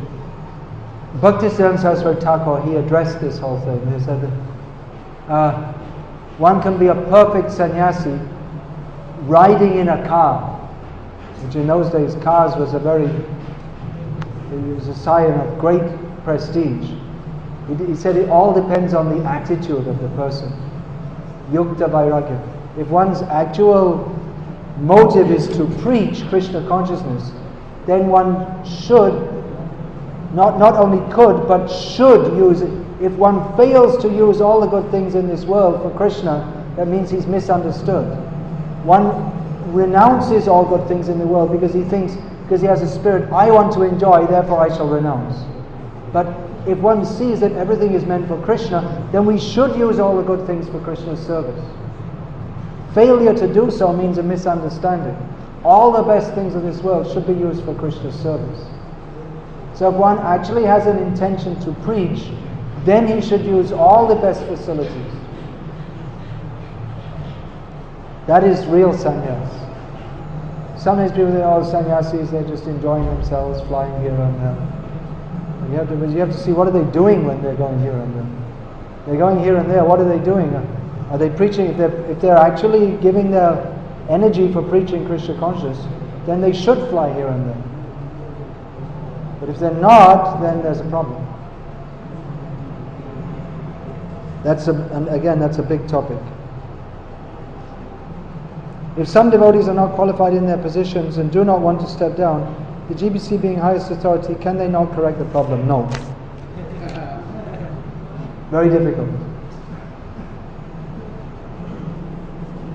Bhaktisiddhanta Saraswati Thakur, he addressed this whole thing. He said that one can be a perfect sannyasi riding in a car, which in those days cars was it was a sign of great prestige. He said it all depends on the attitude of the person. Yukta Vairagya. If one's actual motive is to preach Krishna consciousness, then one should, not only could, but should use it. If one fails to use all the good things in this world for Krishna, that means he's misunderstood. One renounces all good things in the world because he thinks, because he has a spirit, I want to enjoy, therefore I shall renounce. But if one sees that everything is meant for Krishna, then we should use all the good things for Krishna's service. Failure to do so means a misunderstanding. All the best things of this world should be used for Krishna's service. So if one actually has an intention to preach, then he should use all the best facilities. That is real sannyas. Sometimes people say, oh, sannyasis, they're just enjoying themselves, flying here and there. But you have to see, what are they doing when they're going here and there? They're going here and there, what are they doing? Are they preaching? If they're actually giving their energy for preaching Krishna consciousness, then they should fly here and there. But if they're not, then there's a problem. And again, that's a big topic. If some devotees are not qualified in their positions and do not want to step down, the GBC being highest authority, can they not correct the problem? No. Very difficult.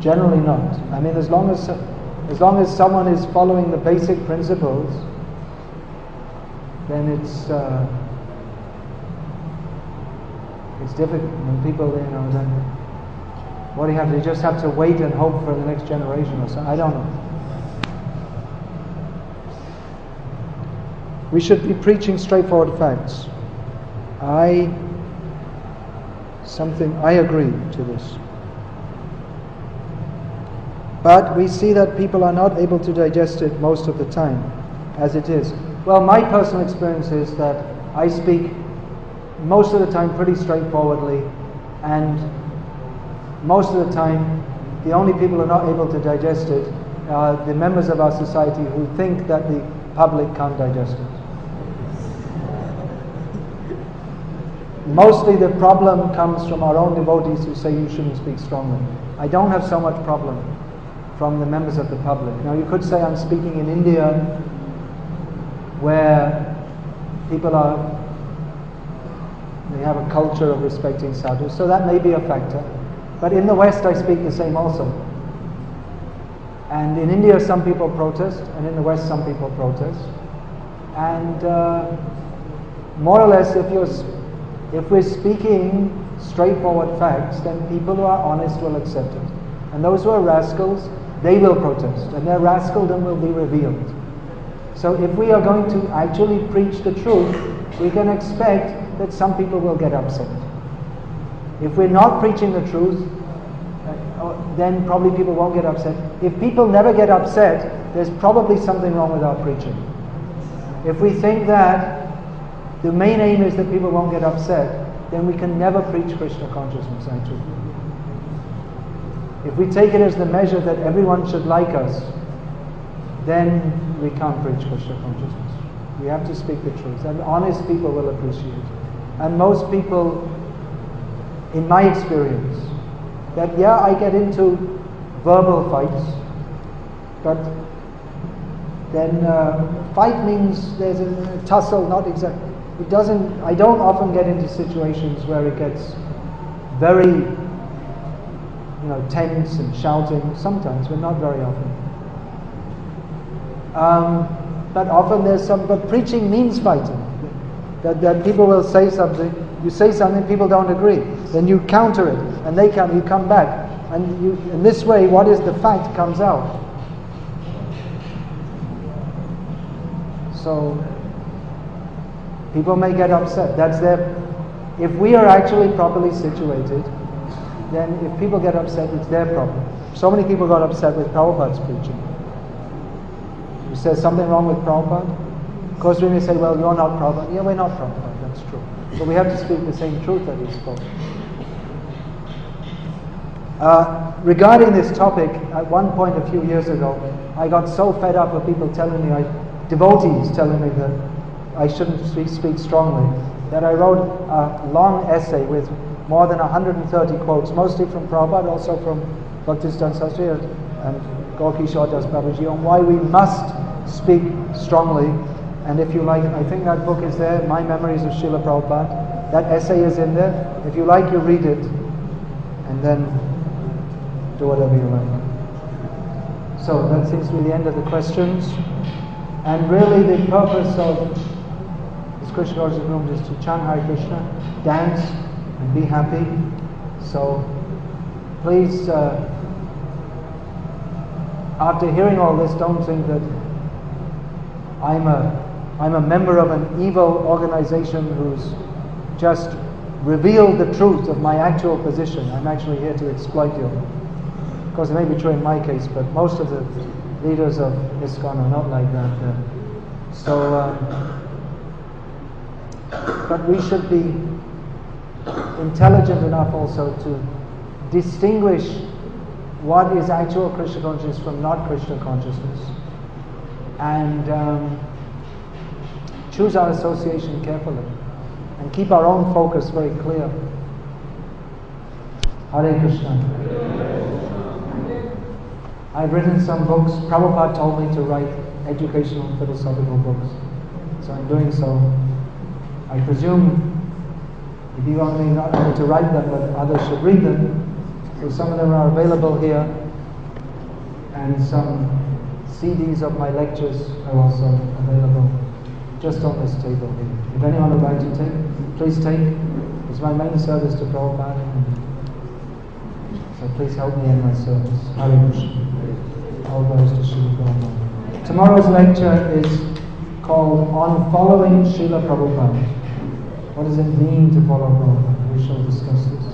Generally not. I mean, as long as someone is following the basic principles, then it's difficult. When people, then what do you have? They just have to wait and hope for the next generation or something. I don't know. We should be preaching straightforward facts. I agree to this. But we see that people are not able to digest it most of the time, as it is. Well, my personal experience is that I speak most of the time pretty straightforwardly, and most of the time the only people who are not able to digest it are the members of our society who think that the public can't digest it. Mostly the problem comes from our own devotees who say you shouldn't speak strongly. I don't have so much problem from the members of the public. Now you could say I'm speaking in India, where people they have a culture of respecting sadhus, so that may be a factor. But in the West I speak the same also. And in India some people protest, and in the West some people protest. And more or less if we're speaking straightforward facts, then people who are honest will accept it. And those who are rascals, they will protest, and their rascaldom will be revealed. So if we are going to actually preach the truth, we can expect that some people will get upset. If we're not preaching the truth, then probably people won't get upset. If people never get upset, there's probably something wrong with our preaching. If we think that the main aim is that people won't get upset, then we can never preach Krishna consciousness, actually. If we take it as the measure that everyone should like us, then we can't preach Krishna consciousness. We have to speak the truth, and honest people will appreciate it. And most people, in my experience, that I get into verbal fights, but then fight means there's a tussle, not exactly. I don't often get into situations where it gets very, tense and shouting. Sometimes, but not very often. But often but preaching means fighting. That people will say something, you say something, people don't agree. Then you counter it, and you come back. And in this way, what is the fact comes out. So, people may get upset. If we are actually properly situated, then if people get upset, it's their problem. So many people got upset with Prabhupada's preaching. You say something wrong with Prabhupada? Of course, we may say, well, you're not Prabhupada. Yeah, we're not Prabhupada, that's true. But we have to speak the same truth that he spoke. Regarding this topic, at one point a few years ago, I got so fed up with people telling me, devotees telling me that I shouldn't speak strongly, that I wrote a long essay with more than 130 quotes, mostly from Prabhupada, also from Bhaktisiddhanta Saraswati and Gaur-Kishore Das Babaji, on why we must speak strongly. And if you like, I think that book is there, My Memories of Srila Prabhupada. That essay is in there. If you like, you read it, and then do whatever you like. So that seems to be the end of the questions. And really the purpose of this Krishna consciousness movement is to chant Hare Krishna, dance, and be happy. So please, after hearing all this, don't think that I'm a member of an evil organization who's just revealed the truth of my actual position. I'm actually here to exploit you. Of course, it may be true in my case, but most of the leaders of ISKCON are not like that. But we should be intelligent enough also to distinguish what is actual Krishna consciousness from not Krishna consciousness, and choose our association carefully, and keep our own focus very clear. Hare Krishna. I've written some books. Prabhupada told me to write educational and philosophical books, so I'm doing so. I presume if you want me not only to write them, but others should read them. So some of them are available here, and some CDs of my lectures are also available just on this table here. If anyone would like to take, please take. It's my main service to Prabhupada, so please help me in my service. Hare Krishna. All goes to Srila Prabhupada. Tomorrow's lecture is called On Following Srila Prabhupada. What does it mean to follow Prabhupada? We shall discuss this.